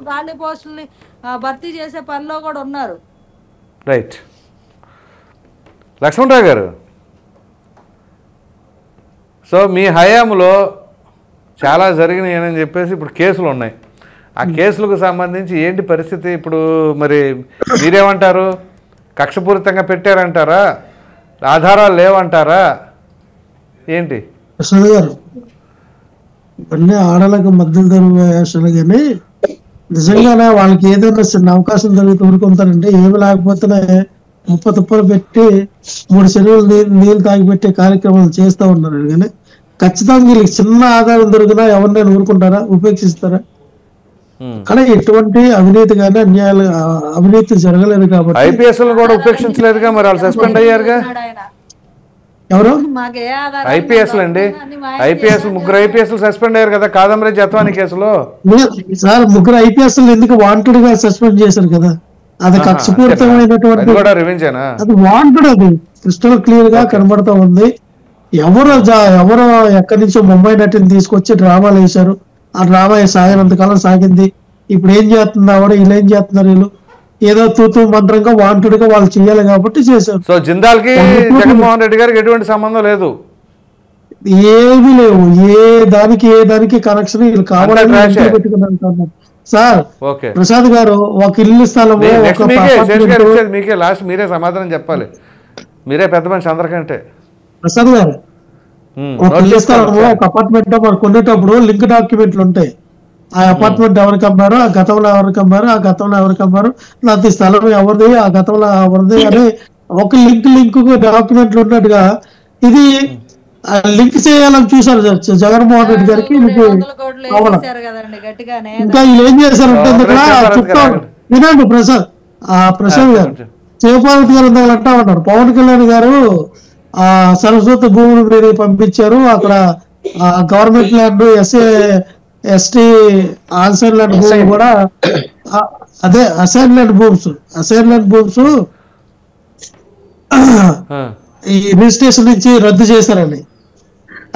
ఖాళీ పోస్టుల్ని భర్తీ చేసే పనిలో కూడా ఉన్నారు. రైట్. లక్ష్మణరావు గారు, సో మీ హయాంలో చాలా జరిగినాయి అని చెప్పేసి ఇప్పుడు కేసులు ఉన్నాయి. ఆ కేసులకు సంబంధించి ఏంటి పరిస్థితి ఇప్పుడు? మరి మీరేమంటారు? కక్షపూరితంగా పెట్టారంటారా, ఆధారాలు లేవంటారా ఏంటి? ప్రసాద్ గారు, ఇవన్నీ ఆడలకు మద్దతు ధర వేసారు కానీ నిజంగానే వాళ్ళకి ఏదైనా చిన్న అవకాశం జరిగితే ఊరుకుంటారంటే ఏమి లేకపోతేనే ముప్పలు పెట్టి 3 చెరువులు నీళ్ళు తాగిపెట్టే కార్యక్రమాలు చేస్తూ ఉన్నారు. కానీ ఖచ్చితంగా వీళ్ళకి చిన్న ఆధారం దొరికినా ఎవరినైనా ఊరుకుంటారా, ఉపేక్షిస్తారా? కానీ ఎటువంటి అవినీతి కానీ అన్యాయాలు అవినీతి జరగలేదు కాబట్టి ఐపీఎస్ కూడా ఉపేక్షించలేదుగా, మరి వాళ్ళు సస్పెండ్ అయ్యారుగా. ఎవరు? ఐపీఎస్ అండి, ఐపీఎస్ 3 ఐపీఎస్ సస్పెండ్ అయ్యారు కదా కాదంబరి జత్వాని కేసులో. సార్ 3 ఐపీఎస్ ఎందుకు వాంటెడ్ గా సస్పెండ్ చేశారు కదా, అది కక్షపూరితమైనటువంటి, అది వాంటెడ్, అది క్రిస్టల్ క్లియర్ గా కనబడతా ఉంది. ఎవరో ఎక్కడి నుంచో ముంబై నటిని తీసుకొచ్చి డ్రామాలు వేశారు, ఆ డ్రామా సాగినంతకాలం సాగింది. ఇప్పుడు ఏం చేస్తుంది ఆవిడ, వీళ్ళు ఏం చేస్తున్నారు, వీళ్ళు ఏదో తూతూ మంత్రంగా వాంటెడ్ గా వాళ్ళు చేయాలి కాబట్టి చేశారు. సో జిందాల్ కి జగన్మోహన్ రెడ్డి గారికి ఎటువంటి సంబంధం లేదు, ఏమీ లేవు. ఏ దానికి కనెక్షన్ వీళ్ళు కావాలని పెట్టుకున్నారు. సార్ ప్రసాద్ గారు, ఒక ఇల్లు స్థలం మీకే లాస్ట్ మీరే సమాధానం చెప్పాలి, మీరే పెద్ద మనిషి అందరికంటే. ప్రసాద్ గారు, ఒక ఇల్లు స్థలము ఒక అపార్ట్మెంట్ మనం కొనేటప్పుడు లింక్ డాక్యుమెంట్లు ఉంటాయి. ఆ అపార్ట్మెంట్ ఎవరికి అమ్మారు, ఆ గతంలో ఎవరికి అమ్మారు, ఆ గతంలో ఎవరికి అమ్మారు, లేకపోతే స్థలం ఎవరిది, ఆ గతంలో ఎవరిది అని ఒక లింక్ డాక్యుమెంట్లు ఉన్నట్టుగా ఇది లింక్ చేయాలని చూసారు జగన్మోహన్ రెడ్డి గారికి. ఇంకా వీళ్ళు ఏం చేశారంటే వినండి ప్రసాద్ గారు, శివపార్వతి గారు అంటా ఉన్నారు, పవన్ కళ్యాణ్ గారు ఆ సరస్వతి భూములు మీద పంపించారు, అక్కడ government land ST assign land భూములు కూడా, అదే అసైన్ ల్యాండ్ భూమ్స్ ఈ రిజిస్ట్రేషన్ నుంచి రద్దు చేశారని.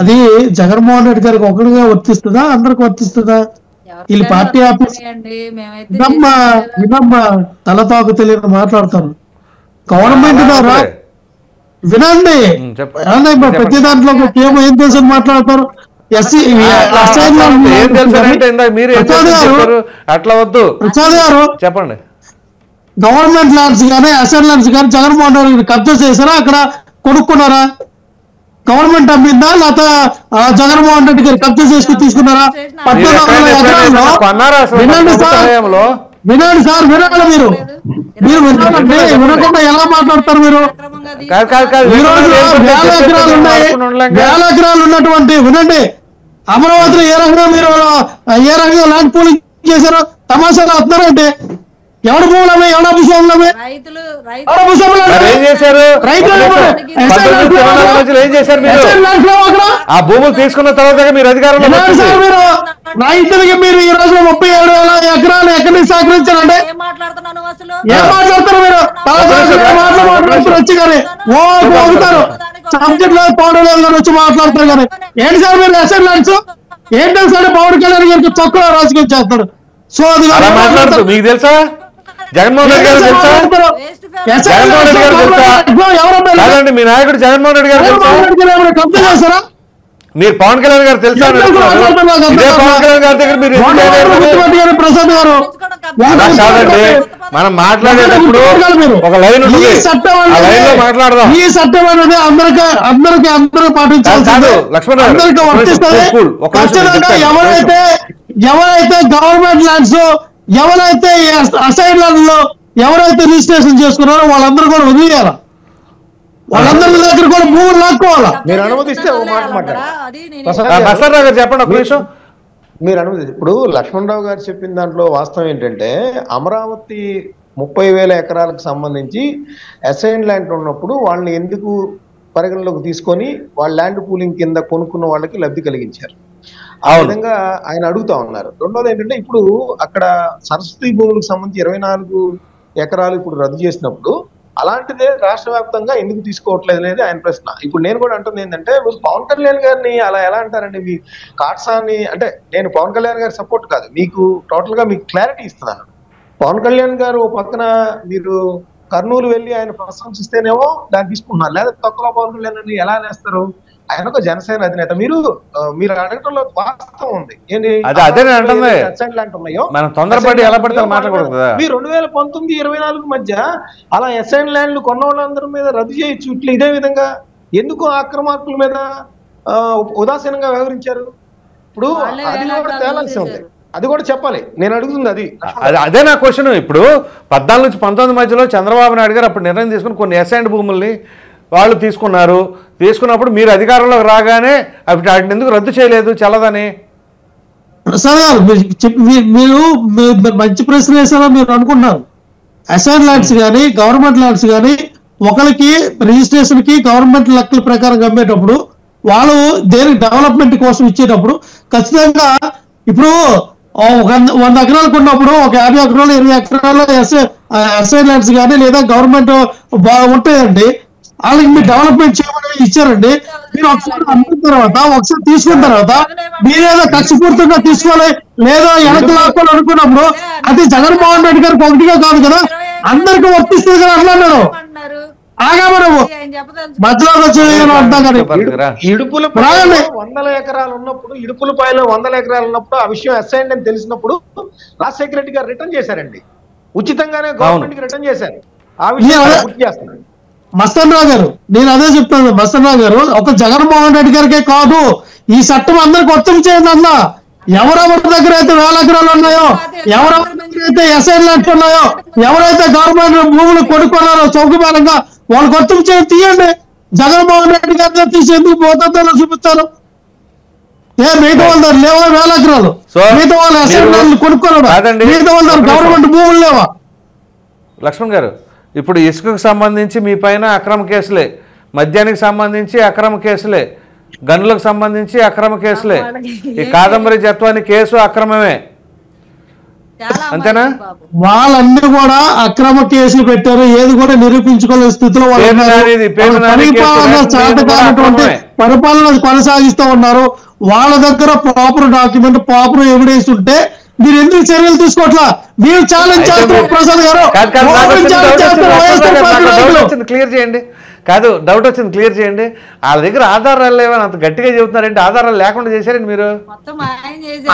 అది జగన్మోహన్ రెడ్డి గారికి ఒకటిగా వర్తిస్తుందా, అందరికి వర్తిస్తుందా? వీళ్ళు పార్టీ ఆఫీస్ వినమ్మా తలతాకు తెలియని మాట్లాడతారు. గవర్నమెంట్ ద్వారా వినండి, ప్రతి దాంట్లో ఏం తెలుసు మాట్లాడతారు. ప్రసాద్ గారు, చెప్పండి, గవర్నమెంట్ ల్యాండ్స్ కానీ అసైన్ ల్యాండ్స్ కానీ జగన్మోహన్ రెడ్డి కబ్జా చేశారా, అక్కడ కొనుక్కున్నారా? గవర్నమెంట్ అమ్మిందా, లేకపోతే జగన్మోహన్ రెడ్డి గారు కబ్జా చేసుకుని తీసుకున్నారా? 14 ఎకరాల్లో వినండి సార్, వినాలి మీరు వినాలండి, వినకుండా ఎలా మాట్లాడతారు మీరు? వేల ఎకరాలు ఉన్నటువంటి వినండి, అమరావతిలో ఏ రకంగా మీరు ల్యాండ్ పూలింగ్ చేశారో తమాషాలు వస్తున్నారంటే ఎవరి భూములమే, ఎవరి భూములమే, ఆ భూములు తీసుకున్న తర్వాత మీరు అధికారంలో రైతులకి మీరు ఈ రోజు 37,000 ఎకరాలు ఎక్కడి నుంచి సేకరించారంటే ఏం మాట్లాడతారు మీరు? వచ్చి కానీ అవుతారు సబ్జెక్ట్ లో పవన్ కళ్యాణ్ గారు వచ్చి మాట్లాడతారు కానీ ఏంటి సార్ మీరు అసెంట్ ల్యాండ్స్ ఏంటి సార్ పవన్ కళ్యాణ్ గారికి చొక్కలో రాజకీయం చేస్తారు. సో అది మాట్లాడుతూ మీకు తెలుసా, జగన్మోహన్ రెడ్డి గారు తెలుసా, జగన్మోహన్ రెడ్డి గారు తెలుసా, కాదండి మీ నాయకుడు జగన్మోహన్ రెడ్డి గారు తెలుసా, కబ్జా చేస్తారా? మీరు పవన్ కళ్యాణ్ గారు తెలుసా? పవన్ కళ్యాణ్ గారి దగ్గర మీరు ప్రసాద్ గారు కాదండి, మనం మాట్లాడేటప్పుడు ఒక లైన్ ఉంటుంది, ఆ లైన్ లో మాట్లాడదాం. ఈ చట్టం అనేది అందరూ పాటించాలి. ఎవరైతే గవర్నమెంట్ ల్యాండ్స్, ఎవరైతే అసైన్ ల్యాండ్ లో ఎవరైతే రిజిస్ట్రేషన్ చేసుకున్నారో వాళ్ళందరూ కూడా వదిలేయాలి, వాళ్ళందరి దగ్గర కూడా భూములు లాక్కోవాలా. మీరు అనుమతిస్తే ఒక మాట బసవరావు గారు చెప్పండి ఒక నిమిషం. మీరు అనుమతి ఇప్పుడు లక్ష్మణరావు గారు చెప్పిన దాంట్లో వాస్తవం ఏంటంటే అమరావతి 30,000 ఎకరాలకు సంబంధించి అసైన్ ల్యాండ్ ఉన్నప్పుడు వాళ్ళని ఎందుకు పరిగణలోకి తీసుకొని వాళ్ళ ల్యాండ్ పూలింగ్ కింద కొనుక్కున్న వాళ్ళకి లబ్ధి కలిగించారు. ఆ విధంగా ఆయన అడుగుతా ఉన్నారు. రెండోది ఏంటంటే ఇప్పుడు అక్కడ సరస్వతి భూములకు సంబంధించి 24 ఎకరాలు ఇప్పుడు రద్దు చేసినప్పుడు అలాంటిదే రాష్ట్ర వ్యాప్తంగా ఎందుకు తీసుకోవట్లేదు అనేది ఆయన ప్రశ్న. ఇప్పుడు నేను కూడా అంటుంది ఏంటంటే పవన్ కళ్యాణ్ గారిని అలా ఎలా అంటారండి? మీ కాట్సాన్ని అంటే నేను పవన్ కళ్యాణ్ గారి సపోర్ట్ కాదు, మీకు టోటల్ గా మీకు క్లారిటీ ఇస్తున్నాను. పవన్ కళ్యాణ్ గారు ఓ పక్కన మీరు కర్నూలు వెళ్ళి ఆయన ప్రశంసిస్తేనేమో దాన్ని తీసుకుంటున్నారు, లేదా తక్కువ పవన్ కళ్యాణ్ అని ఎలా నేస్తారు? ఆయన ఒక జనసేన అధినేత. మీరు అడగటంలో వాస్తవం ఉంది. ఏంటి మనం తొందరపడి ఎలా పడితే మాట్లాడకూడదు కదా. మీరు 2019-24 మధ్య అలా అసైన్ ల్యాండ్లు కొన్న వాళ్ళందరి మీద రద్దు చేయొచ్చు. ఇట్లా ఇదే విధంగా ఎందుకు ఆక్రమార్కుల మీద ఉదాసీనంగా వ్యవహరించారు? ఇప్పుడు అది కూడా తేలాల్సి ఉంది, అది కూడా చెప్పాలి. నేను అడుగుతుంది అది అదే నా క్వశ్చన్. ఇప్పుడు 14 నుంచి 19 మధ్యలో చంద్రబాబు నాయుడు గారు అప్పుడు నిర్ణయం తీసుకుని కొన్ని అసైన్డ్ భూముల్ని వాళ్ళు తీసుకున్నారు. తీసుకున్నప్పుడు మీరు అధికారంలోకి రాగానే వాటిని ఎందుకు రద్దు చేయలేదు చల్లదని? ప్రసాద్ గారు మీరు మంచి ప్రశ్న వేసారో మీరు అనుకుంటున్నారు. అసైన్ ల్యాండ్స్ కానీ గవర్నమెంట్ ల్యాండ్స్ కానీ ఒకరికి రిజిస్ట్రేషన్ కి గవర్నమెంట్ లెక్కల ప్రకారం అమ్మేటప్పుడు వాళ్ళు దేనికి డెవలప్మెంట్ కోసం ఇచ్చేటప్పుడు ఖచ్చితంగా ఇప్పుడు 100 ఎకరాలు కొన్నప్పుడు ఒక 50 ఎకరాలు 20 ఎకరాలు అసైన్ ల్యాండ్స్ కానీ లేదా గవర్నమెంట్ ఉంటాయండి. వాళ్ళకి మీరు డెవలప్మెంట్ చేయమని ఇచ్చారండి. మీరు ఒకసారి అమ్మిన తర్వాత ఒకసారి తీసుకున్న తర్వాత మీరేదో కక్షపూర్తిగా తీసుకోవాలి లేదా వెనక్కి లాక్కోవాలి అనుకున్నప్పుడు అది జగన్మోహన్ రెడ్డి గారికి ఒకటిగా కాదు కదా, అందరికీ వర్తిస్తుంది కదా. అట్లా అన్నారు మధ్యలో ఇడుపుల 100 ఎకరాలు ఉన్నప్పుడు ఇడుపులపాయలో 100 ఎకరాలు ఉన్నప్పుడు ఆ విషయం అసైన్ అని తెలిసినప్పుడు రాజశేఖర రెడ్డి గారు రిటర్న్ చేశారండి. ఉచితంగానే గవర్నమెంట్ కి రిటర్న్ చేశారు. ఆ విషయం గుర్తు చేస్తున్నారు మస్తన్ రావు గారు. నేను అదే చెప్తాను మస్తన్ రావు గారు, ఒక జగన్మోహన్ రెడ్డి గారికే కాదు ఈ చట్టం అందరికి వర్తం చేయండి అన్న. ఎవరెవరి దగ్గర అయితే 1000 ఎకరాలు ఉన్నాయో, ఎవరెవరి దగ్గర అయితే అసైన్ ల్యాండ్స్ ఉన్నాయో, ఎవరైతే గవర్నమెంట్ భూములు కొనుక్కున్నారో చౌకబారంగా వాళ్ళు వర్తం చేయండి, తీయండి. జగన్మోహన్ రెడ్డి గారి తీసి ఎందుకు పోతుందో చూపిస్తారు. మిగతా వాళ్ళ దగ్గర లేవా 1000 ఎకరాలు? మిగతా వాళ్ళు అసైన్ ల్యాండ్లు కొనుక్కున్నాడు, మిగతా వాళ్ళ దగ్గర గవర్నమెంట్ భూములు లేవా? లక్ష్మణ్ గారు, ఇప్పుడు ఇసుకకు సంబంధించి మీ పైన అక్రమ కేసులే, మద్యానికి సంబంధించి అక్రమ కేసులే, గనులకు సంబంధించి అక్రమ కేసులే, ఈ కాదంబరి జత్వాని కేసు అక్రమమే, అంతేనా? వాళ్ళన్నీ కూడా అక్రమ కేసులు పెట్టారు, ఏది కూడా నిరూపించుకోలేని స్థితిలో పరిపాలన కొనసాగిస్తూ ఉన్నారు. వాళ్ళ దగ్గర ప్రాపర్ డాక్యుమెంట్ ప్రాపర్ ఎవిడెన్స్ ఉంటే మీరు ఎందుకు చర్యలు తీసుకోవట్లా? మీరు ఛాలెంజ్ చేస్తారు ప్రసాద్ గారు. క్లియర్ చేయండి. కాదు, డౌట్ వచ్చింది, క్లియర్ చేయండి. వాళ్ళ దగ్గర ఆధారాలు లేవని అంత గట్టిగా చెబుతున్నారంటే ఆధారాలు లేకుండా చేశారండి మీరు?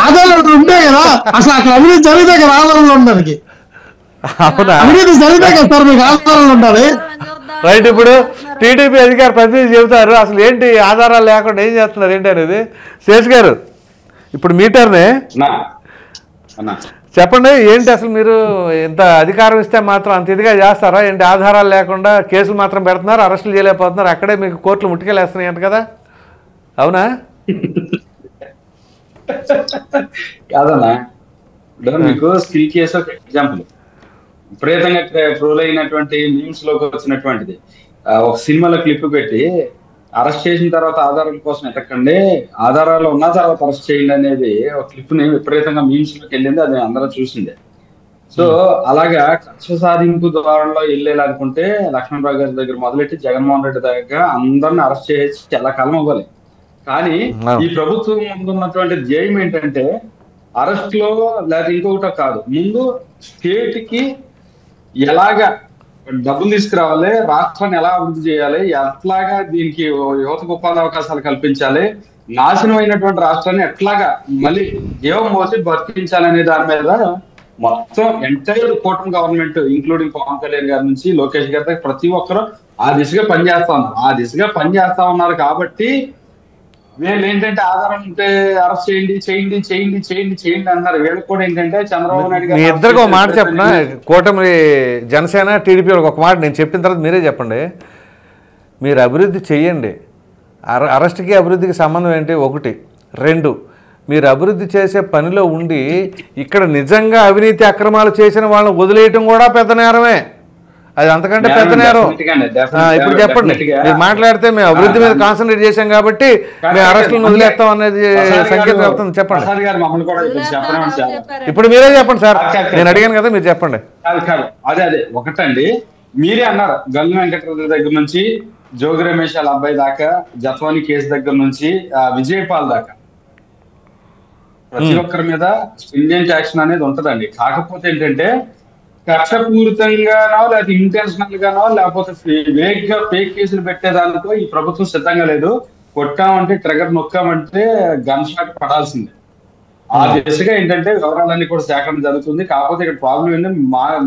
ఆధారాలు ఉంటాయి కదా, అసలు అక్కడ అవినీతి జరిగితే కదా ఆధారాలు ఉండడానికి. అవునా? అవినీతి జరిగితే కదా సార్ మీకు ఆధారాలు ఉండాలి. రైట్. ఇప్పుడు టీడీపీ అధికార ప్రతినిధి చెబుతారు, అసలు ఏంటి ఆధారాలు లేకుండా ఏం చేస్తున్నారు ఏంటి అనేది. శేష్ గారు, ఇప్పుడు మీటర్నే చెప్పండి, ఏంటి అసలు మీరు ఇంత అధికారం ఇస్తే మాత్రం అంత ఇదిగా చేస్తారా ఏంటి? ఆధారాలు లేకుండా కేసులు మాత్రం పెడుతున్నారు, అరెస్టులు చేయలేకపోతున్నారు, అక్కడే మీకు కోర్టులు ముట్టుకెళ్ళేస్తున్నాయి అంట కదా, అవునా? కాదన్నా, మీకు స్కిల్ కేసు ఒక ఎగ్జాంపుల్. విపరీతంగా ట్రోల్ అయినటువంటి న్యూస్ లోకి వచ్చినటువంటిది ఒక సినిమాలో క్లిప్ పెట్టి అరెస్ట్ చేసిన తర్వాత ఆధారాల కోసం ఎతకండి, ఆధారాలు ఉన్న తర్వాత అరెస్ట్ చేయండి అనేది ఒక క్లిప్ ని విపరీతంగా మీమ్స్ లోకి వెళ్ళింది, అది అందరూ చూసిందే. సో అలాగా కక్ష సాధింపు ద్వారంలో వెళ్ళాలనుకుంటే లక్ష్మణరావు గారి దగ్గర మొదలెట్టి జగన్మోహన్ రెడ్డి దగ్గర అందరిని అరెస్ట్ చేసి చాలా కాలం అవ్వాలి. కానీ ఈ ప్రభుత్వం ముందున్నటువంటి ధ్యేయం ఏంటంటే అరెస్ట్ లో లేదా ఇంకొకటో కాదు, ముందు స్టేట్ కి ఎలాగా డబ్బులు తీసుకురావాలి, రాష్ట్రాన్ని ఎలా అభివృద్ధి చేయాలి, ఎట్లాగా దీనికి యువతకు ఉపాధి అవకాశాలు కల్పించాలి, నాశనం అయినటువంటి రాష్ట్రాన్ని ఎట్లాగా మళ్ళీ జీవం పోసి బతికించాలనే దాని మీద మొత్తం ఎంటైర్ కూటమి గవర్నమెంట్ ఇంక్లూడింగ్ పవన్ కళ్యాణ్ గారి నుంచి లోకేష్ గారి దగ్గర ప్రతి ఒక్కరూ ఆ దిశగా పనిచేస్తా ఉన్నారు. కాబట్టి వీళ్ళు ఏంటంటే ఆధారం ఉంటే అరెస్ట్ చేయండి అన్నారు. వీళ్ళకి కూడా ఏంటంటే చంద్రబాబు నాయుడు గారు, మీ ఇద్దరికి ఒక మాట చెప్పిన, కూటమి జనసేన టీడీపీ ఒక మాట నేను చెప్పిన తర్వాత మీరే చెప్పండి. మీరు అభివృద్ధి చెయ్యండి, అరెస్ట్కి అభివృద్ధికి సంబంధం ఏంటి? 1. 2, మీరు అభివృద్ధి చేసే పనిలో ఉండి ఇక్కడ నిజంగా అవినీతి అక్రమాలు చేసిన వాళ్ళని వదిలేయటం కూడా పెద్ద నేరమే. అది అంతకంటే పెద్ద నేరం. ఇప్పుడు చెప్పండి, మీరు మాట్లాడితే మేము అభివృద్ధి మీద కాన్సన్ట్రేట్ చేశాం కాబట్టి మేము అరెస్టులను వదిలేస్తాం అనేది సంకేతం అవుతుంది. చెప్పండి, ఇప్పుడు మీరే చెప్పండి సార్, నేను అడిగాను కదా, మీరు చెప్పండి. అదే ఒకటండి, మీరే అన్నారు గల్లు వెంకటరెడ్డి దగ్గర నుంచి జోగి రమేష్ వాళ్ళ అబ్బాయి దాకా, జత్వాని కేసు దగ్గర నుంచి విజయపాల్ దాకా ప్రతి ఒక్కరి మీద స్ట్రింజెంట్ యాక్షన్ అనేది ఉంటదండి. కాకపోతే ఏంటంటే కక్షపూరితంగానో లేకపోతే ఇంటెన్షనల్ గానో లేకపోతే వేగ్ గా ఫేక్ కేసులు పెట్టేదానికో ఈ ప్రభుత్వం సిద్ధంగా లేదు. కొట్టామంటే ట్రిగర్ నొక్కామంటే గన్ షాట్ పడాల్సిందే. ఆ దిశగా ఏంటంటే వివరాలన్నీ కూడా సేకరణ జరుగుతుంది. కాకపోతే ఇక్కడ ప్రాబ్లం ఏంటంటే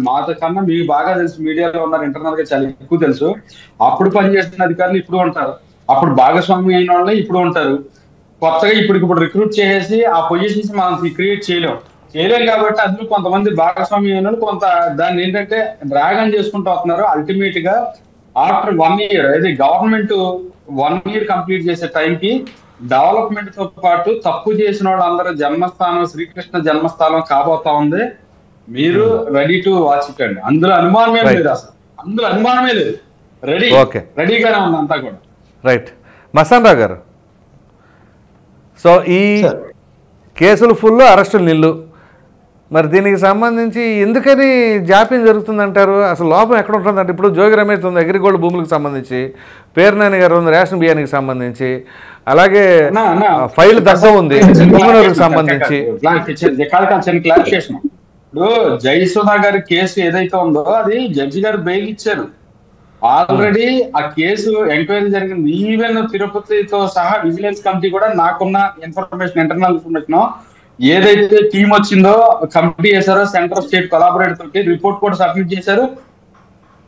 మాతో కన్నా మీకు బాగా తెలుసు, మీడియాలో ఉన్నారు, ఇంటర్నల్ గా చాలా ఎక్కువ తెలుసు. అప్పుడు పనిచేస్తున్న అధికారులు ఇప్పుడు ఉంటారు, అప్పుడు భాగస్వామి అయిన వాళ్ళే ఇప్పుడు ఉంటారు. కొత్తగా ఇప్పుడు రిక్రూట్ చేసేసి ఆ పొజిషన్స్ మనం క్రియేట్ చేయలేం కాబట్టి అందులో కొంతమంది భాగస్వామి అయిన వాళ్ళు కొంత దాన్ని ఏంటంటే డ్రాగన్ చేసుకుంటూ వస్తున్నారు. అల్టిమేట్ గా ఆఫ్టర్ 1 year, అది గవర్నమెంట్ 1 year కంప్లీట్ చేసే టైంకి డెవలప్మెంట్ తో పాటు తప్పు చేసిన వాళ్ళందరూ జన్మస్థానం శ్రీకృష్ణ జన్మస్థానం కాబోతా ఉంది. మీరు రెడీ టు వాచ్ ఇట్ అండి. అందులో అనుమానమే లేదు, అసలు అందులో అనుమానమే లేదు. రెడీగానే ఉంది అంతా కూడా. రైట్, మస్తాన్ రావు గారు, సో ఈ కేసులు ఫుల్, అరెస్టులు నిల్లు, మరి దీనికి సంబంధించి ఎందుకని జాప్యం జరుగుతుందంటారు? అసలు లోపం ఎక్కడ ఉంటుందంటే, ఇప్పుడు జోగి రమేష్ ఉంది అగ్రిగోల్డ్ భూములకు సంబంధించి, పేర్నాని గారు ఉంది రేషన్ బియ్యానికి సంబంధించి, అలాగే ఫైల్ దశ ఉంది భూములకు సంబంధించి. క్లారిఫికేషన్, ఇప్పుడు జయసుధా గారి కేసు ఏదైతే ఉందో అది జడ్జి గారు బెయిల్ ఇచ్చారు. ఆల్రెడీ ఆ కేసు ఎంక్వైరీ జరిగింది. ఈవెన్ తిరుపతితో సహా విజిలెన్స్ కమిటీ కూడా నాకున్న ఇన్ఫర్మేషన్, ఇంటర్నల్ ఇన్ఫర్మేషన్, ఏదైతే టీం వచ్చిందో కమిటీ చేశారో సెంటర్ స్టేట్ కొలాబరేటర్ తోటి రిపోర్ట్ కూడా సబ్మిట్ చేశారు.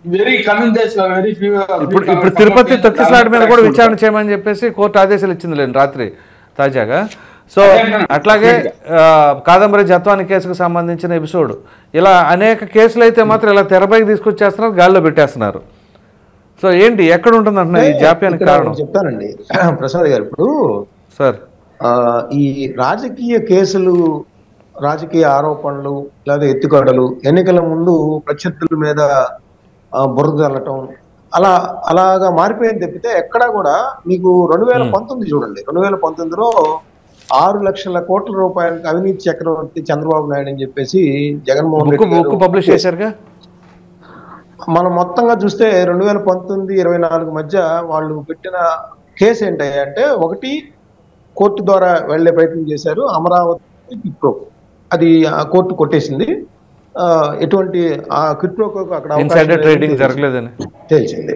Very coming days very few. ఇప్పుడు తిరుపతి తొక్కిసలాట మీద కూడా విచారణ చేయమని చెప్పేసి కోర్టు ఆదేశాలు ఇచ్చింది లేండి రాత్రి తాజాగా. సో అట్లాగే కాదంబరి జత్వాని కేసుకు సంబంధించిన ఎపిసోడ్, ఇలా అనేక కేసులు అయితే మాత్రం ఇలా తెరపైకి తీసుకొచ్చేస్తున్నారు, గాల్లో పెట్టేస్తున్నారు. సో ఏంటి, ఎక్కడ ఉంటుంది అంటున్నా ఈ జాప్యానికి కారణం? చెప్తానండి ప్రసాద్ గారు. ఇప్పుడు సార్, ఈ రాజకీయ కేసులు, రాజకీయ ఆరోపణలు లేదా ఎత్తుగడలు, ఎన్నికల ముందు ప్రత్యర్థుల మీద బురద చల్లటం, అలాగా మారిపోయింది తప్పితే ఎక్కడా కూడా మీకు 2019 చూడండి, 2019లో 6 లక్షల కోట్ల రూపాయలకి అవినీతి చక్రవర్తి చంద్రబాబు నాయుడు అని చెప్పేసి జగన్మోహన్ రెడ్డి పబ్లిష్ చేశారుగా. మనం మొత్తంగా చూస్తే 2019-24 మధ్య వాళ్ళు పెట్టిన కేసు ఏంటంటే, ఒకటి కోర్టు ద్వారా వెళ్లే ప్రయత్నం చేశారు, అమరావతి క్విట్ప్రో, అది కోర్టు కొట్టేసింది. ఎటువంటి ఆ క్విట్ప్రోకు అక్కడ ఇన్సైడర్ ట్రేడింగ్ జరగలేదని తేల్చింది.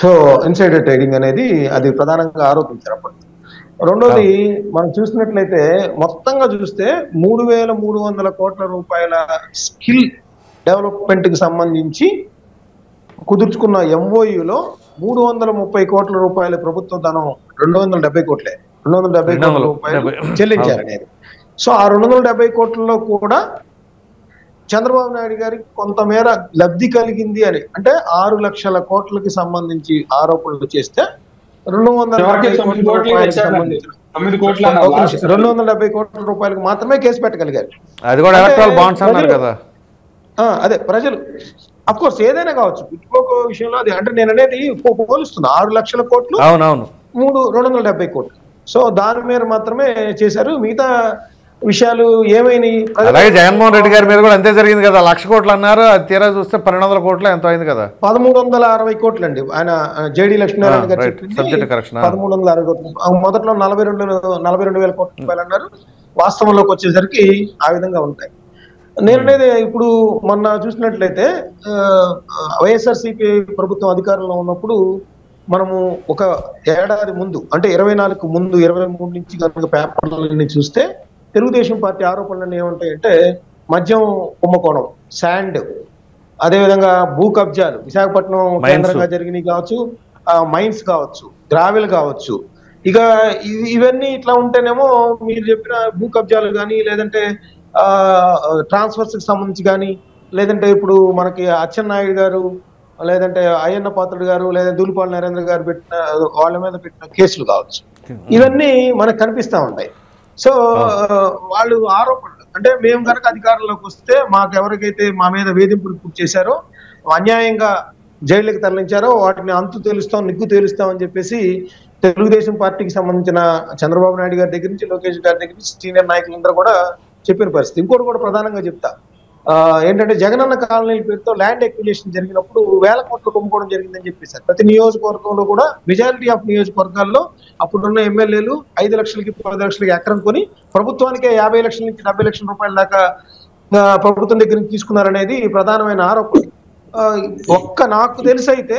సో ఇన్సైడర్ ట్రేడింగ్ అనేది అది ప్రధానంగా ఆరోపించారు అప్పుడు. రెండోది మనం చూసినట్లయితే మొత్తంగా చూస్తే 3,300 కోట్ల రూపాయల స్కిల్ డెవలప్మెంట్ కి సంబంధించి కుదుర్చుకున్న ఎంఓయూలో 330 కోట్ల రూపాయల ప్రభుత్వ ధనం 270 కోట్ల రూపాయలు చెల్లించారనేది. సో ఆ 270 కోట్లలో కూడా చంద్రబాబు నాయుడు గారికి కొంతమేర లబ్ధి కలిగింది అని, అంటే 6 లక్షల కోట్లకి సంబంధించి ఆరోపణలు చేస్తే 270 కోట్ల రూపాయలకు మాత్రమే కేసు పెట్టగలిగారు. అది కూడా ఎలక్ట్రల్ బాండ్స్ అన్నారు కదా. అదే ప్రజలు అఫ్ కోర్స్ ఏదైనా కావచ్చు, బిట్కోకో విషయంలో అది, అంటే నేను అనేది పోలుస్తున్నా, 6 లక్షల కోట్లు, 270 కోట్లు. సో దాని మీద మాత్రమే చేశారు. మిగతా విషయాలు ఏమైనాయి? అలాగే జగన్మోహన్ రెడ్డి గారి మీద కూడా అంతే జరిగింది కదా, 1,00,000 కోట్లు అన్నారు, అది తీరా చూస్తే 1200 కోట్లు ఎంతో అయింది కదా. 1360 కోట్లు అండి. ఆయన జేడి లక్ష్మీనారాయణ గారు 1360 కోట్లు. మొదట్లో 42,000 కోట్ల రూపాయలు అన్నారు, వాస్తవంలోకి వచ్చేసరికి ఆ విధంగా ఉంటాయి. నేననేది ఇప్పుడు మొన్న చూసినట్లయితే వైఎస్ఆర్సీపీ ప్రభుత్వం అధికారంలో ఉన్నప్పుడు మనము ఒక ఏడాది ముందు, అంటే 24 ముందు 23 నుంచి కనుక పేపర్లన్నీ చూస్తే తెలుగుదేశం పార్టీ ఆరోపణలు ఏముంటాయంటే మద్యం కుంభకోణం, శాండ్, అదేవిధంగా భూ కబ్జాలు, విశాఖపట్నం కేంద్రంగా జరిగినవి కావచ్చు, మైన్స్ కావచ్చు, గ్రావెల్ కావచ్చు. ఇక ఇవన్నీ ఇట్లా ఉంటేనేమో మీరు చెప్పిన భూ కబ్జాలు కానీ, లేదంటే ట్రాన్స్ఫర్స్ కి సంబంధించి కానీ, లేదంటే ఇప్పుడు మనకి అచ్చెన్నాయుడు గారు, లేదంటే అయ్యన్న పాత్రుడు గారు, లేదా దూలిపాల నరేంద్ర గారు పెట్టిన వాళ్ళ మీద పెట్టిన కేసులు కావచ్చు, ఇవన్నీ మనకు కనిపిస్తా ఉంటాయి. సో వాళ్ళు ఆరోపణలు అంటే మేము కనుక అధికారంలోకి వస్తే మాకు ఎవరికైతే మా మీద వేధింపులు పూర్తి చేశారో అన్యాయంగా జైళ్ళకి తరలించారో వాటిని అంతు తేలుస్తాం నిగ్గు తేలుస్తాం అని చెప్పేసి తెలుగుదేశం పార్టీకి సంబంధించిన చంద్రబాబు నాయుడు గారి దగ్గర నుంచి లోకేష్ గారి దగ్గర నుంచి సీనియర్ నాయకులందరూ కూడా చెప్పిన పరిస్థితి. ఇంకోటి కూడా ప్రధానంగా చెప్తా, ఏంటంటే జగనన్న కాలనీల పేరుతో ల్యాండ్ ఎక్విజిషన్ జరిగినప్పుడు 1000 కోట్లు కొమ్ముకోవడం జరిగిందని చెప్పేశారు. ప్రతి నియోజకవర్గంలో కూడా మెజారిటీ ఆఫ్ నియోజకవర్గాల్లో అప్పుడున్న ఎమ్మెల్యేలు 5 లక్షలకి 10 లక్షలకి ఎకరం కొని ప్రభుత్వానికే 50 లక్షల నుంచి 70 లక్షల రూపాయల దాకా ప్రభుత్వం దగ్గర నుంచి తీసుకున్నారనేది ప్రధానమైన ఆరోపణ. నాకు తెలిసి అయితే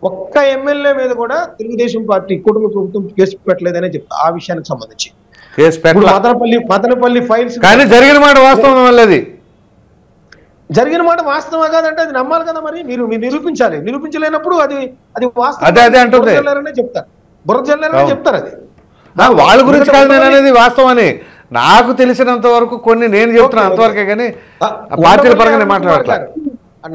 ఒక్క ఎమ్మెల్యే మీద కూడా తెలుగుదేశం పార్టీ కుటుంబ ప్రభుత్వం కేసు పెట్టలేదనే చెప్తా ఆ విషయానికి సంబంధించి. మదనపల్లి ఫైల్స్ కానీ జరిగిన మాట వాస్తవం వల్లది, జరిగిన మాట వాస్తవం కాదంటే అది నమ్మాలి కదా, మరి మీరు నిరూపించాలి. నిరూపించలేనప్పుడు అది వాస్తవం చెప్తారు, బుర్ర జల్లారని చెప్తారు. అది వాళ్ళ గురించి కాదు నేను అనేది వాస్తవం అని నాకు తెలిసినంత వరకు కొన్ని నేను చెప్తున్నా అంతవరకే, కానీ పార్టీల పరంగా మాట్లాడతారు.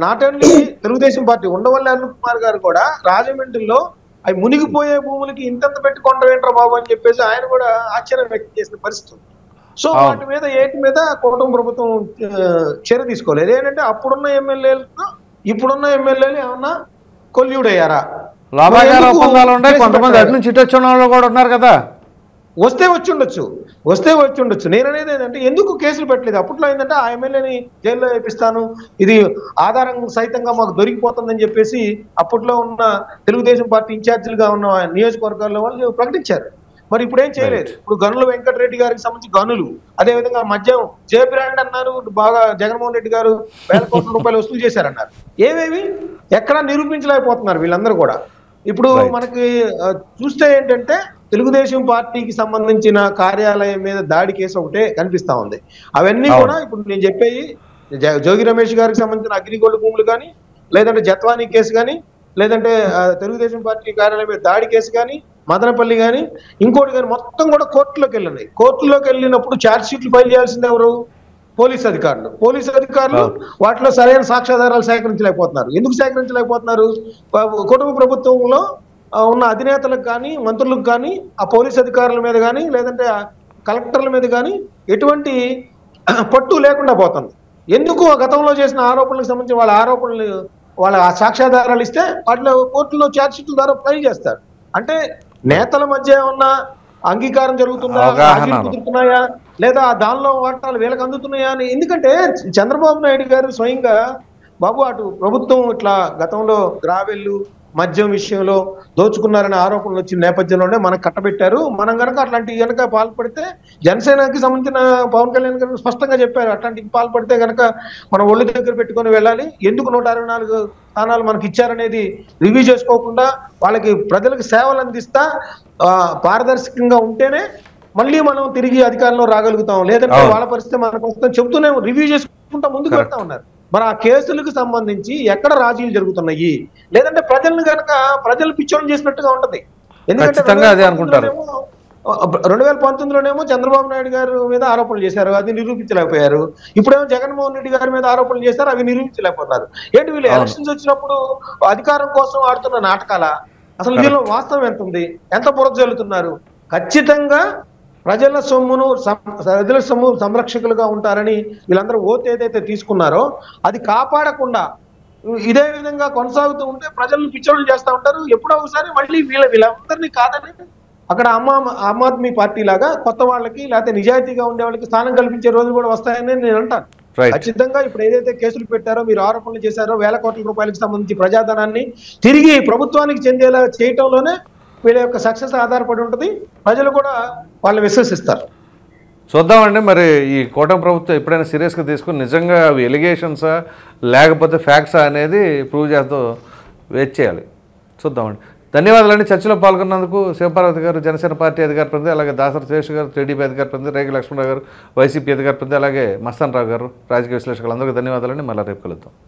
Not only Telugu Desam party, Undavalli Arun Kumar గారు కూడా రాజమండ్రిలో అవి మునిగిపోయే భూములకి ఇంతంత పెట్టుకుంటారు ఏంట్రా బాబు అని చెప్పేసి ఆయన కూడా ఆశ్చర్యం వ్యక్తం చేసిన పరిస్థితి. సో వాటి మీద ఏటి మీద కూటమి ప్రభుత్వం చర్య తీసుకోలేదు. ఏంటంటే అప్పుడున్న ఎమ్మెల్యేలు ఇప్పుడున్న ఎమ్మెల్యేలు ఏమన్నా కొల్యూడ్ అయ్యారా? ఒప్పందాలు ఉన్నాయి, కొంతమంది అటు నుంచి ఇటు వచ్చిన వాళ్ళు కూడా ఉన్నారు కదా. వస్తే వచ్చి ఉండొచ్చు. నేను అనేది ఏంటంటే ఎందుకు కేసులు పెట్టలేదు? అప్పట్లో ఏంటంటే ఆ ఎమ్మెల్యేని జైల్లో వేపిస్తాను, ఇది ఆధారం సహితంగా మాకు దొరికిపోతుందని చెప్పేసి అప్పట్లో ఉన్న తెలుగుదేశం పార్టీ ఇన్ఛార్జీలుగా ఉన్న నియోజకవర్గాల్లో వాళ్ళు ప్రకటించారు. మరి ఇప్పుడు ఏం చేయలేదు. ఇప్పుడు గనుల వెంకటరెడ్డి గారికి సంబంధించి గనులు, అదేవిధంగా మద్యం జే బ్రాండ్ అన్నారు, బాగా జగన్మోహన్ రెడ్డి గారు 1000 కోట్ల రూపాయలు వసూలు చేశారన్నారు. ఏవేవి ఎక్కడా నిరూపించలేకపోతున్నారు వీళ్ళందరూ కూడా. ఇప్పుడు మనకి చూస్తే ఏంటంటే తెలుగుదేశం పార్టీకి సంబంధించిన కార్యాలయం మీద దాడి కేసు ఒకటే కనిపిస్తా ఉంది. అవన్నీ కూడా ఇప్పుడు నేను చెప్పేవి జోగి రమేష్ గారికి సంబంధించిన అగ్రిగోల్డ్ భూములు కానీ, లేదంటే జత్వానీ కేసు కానీ, లేదంటే తెలుగుదేశం పార్టీ కార్యాలయం మీద దాడి కేసు కానీ, మదనపల్లి కానీ, ఇంకోటి కానీ మొత్తం కూడా కోర్టులోకి వెళ్ళినాయి. కోర్టులోకి వెళ్ళినప్పుడు ఛార్జ్ షీట్లు ఫైల్ చేయాల్సింది ఎవరు? పోలీసు అధికారులు వాటిలో సరైన సాక్ష్యాధారాలు సేకరించలేకపోతున్నారు. ఎందుకు సేకరించలేకపోతున్నారు? కుటుంబ ప్రభుత్వంలో ఉన్న అధినేతలకు కానీ, మంత్రులకు కానీ, ఆ పోలీసు అధికారుల మీద కానీ, లేదంటే కలెక్టర్ల మీద కానీ ఎటువంటి పట్టు లేకుండా పోతుంది. ఎందుకు? గతంలో చేసిన ఆరోపణలకు సంబంధించి వాళ్ళ సాక్ష్యాధారాలు ఇస్తే వాటిలో కోర్టులో ఛార్జ్ షీట్ల ద్వారా ఫైల్ చేస్తారు. అంటే నేతల మధ్య ఉన్న అంగీకారం జరుగుతున్నాయా లేదా దానిలో వాటాలు వీళ్ళకి అందుతున్నాయా అని. ఎందుకంటే చంద్రబాబు నాయుడు గారు స్వయంగా బాబు అటు ప్రభుత్వం ఇట్లా గతంలో గ్రావెళ్ళు మద్యం విషయంలో దోచుకున్నారనే ఆరోపణలు వచ్చిన నేపథ్యంలోనే మనకు కట్టబెట్టారు. మనం కనుక అట్లాంటివి కనుక పాల్పడితే జనసేనకి సంబంధించిన పవన్ కళ్యాణ్ గారు స్పష్టంగా చెప్పారు, అట్లాంటివి పాల్పడితే కనుక మనం ఒళ్ళు దగ్గర పెట్టుకొని వెళ్ళాలి. ఎందుకు 164 స్థానాలు మనకి ఇచ్చారనేది రివ్యూ చేసుకోకుండా వాళ్ళకి ప్రజలకు సేవలు అందిస్తా పారదర్శకంగా ఉంటేనే మళ్ళీ మనం తిరిగి అధికారంలో రాగలుగుతాం. లేదంటే వాళ్ళ పరిస్థితి మనకు వస్తుందని చెప్తూనే రివ్యూ చేసుకుంటా ముందుకు వెళ్తా ఉన్నారు. మరి ఆ కేసులకు సంబంధించి ఎక్కడ రాజీలు జరుగుతున్నాయి? లేదంటే ప్రజలు పిచ్చోళ్ళు చేసినట్టుగా ఉంటది. ఎందుకంటే 2019లోనేమో చంద్రబాబు నాయుడు గారి మీద ఆరోపణలు చేశారు, అది నిరూపించలేకపోయారు. ఇప్పుడేమో జగన్మోహన్ రెడ్డి గారి మీద ఆరోపణలు చేశారు, అవి నిరూపించలేకపోతున్నారు. ఏంటి వీళ్ళు ఎలక్షన్స్ వచ్చినప్పుడు అధికారం కోసం ఆడుతున్న నాటకాల? అసలు వీళ్ళు వాస్తవం ఎంత ఉంది? ఎంత బురద జల్లుతున్నారు? ఖచ్చితంగా ప్రజల సొమ్ము సంరక్షకులుగా ఉంటారని వీళ్ళందరూ ఓటు ఏదైతే తీసుకున్నారో అది కాపాడకుండా ఇదే విధంగా కొనసాగుతూ ఉంటే ప్రజలను పిచ్చోళ్ళు చేస్తూ ఉంటారు. ఎప్పుడో ఒకసారి మళ్ళీ వీళ్ళందరినీ కాదని అక్కడ ఆమ్ ఆద్మీ పార్టీ లాగా కొత్త వాళ్ళకి లేకపోతే నిజాయితీగా ఉండే వాళ్ళకి స్థానం కల్పించే రోజులు కూడా వస్తాయని నేను అంటాను. ఖచ్చితంగా ఇప్పుడు ఏదైతే కేసులు పెట్టారో, మీరు ఆరోపణలు చేశారో, 1000 కోట్ల రూపాయలకు సంబంధించి ప్రజాధనాన్ని తిరిగి ప్రభుత్వానికి చెందేలా చేయటంలోనే వీళ్ళ యొక్క సక్సెస్ ఆధారపడి ఉంటుంది. ప్రజలు కూడా వాళ్ళు విశ్వసిస్తారు. చూద్దామండి మరి ఈ కూటమి ప్రభుత్వం ఎప్పుడైనా సీరియస్గా తీసుకుని నిజంగా అవి ఎలిగేషన్సా లేకపోతే ఫ్యాక్ట్సా అనేది ప్రూవ్ చేస్తూ వెయిట్ చేయాలి. చూద్దామండి. ధన్యవాదాలండి. చర్చలో పాల్గొన్నందుకు శివపార్వతి గారు, జనసేన పార్టీ అధికార ప్రతినిధి, అలాగే దాసరి శేష్ గారు, టీడీపీ అధికార ప్రతినిధి, రేగి లక్ష్మణరావు గారు, వైసీపీ అధికార ప్రతినిధి, అలాగే మస్తాన్ రావు గారు, రాజకీయ విశ్లేషకులు అందరికీ ధన్యవాదాలండి. మళ్ళీ రేపు కలుద్దాం.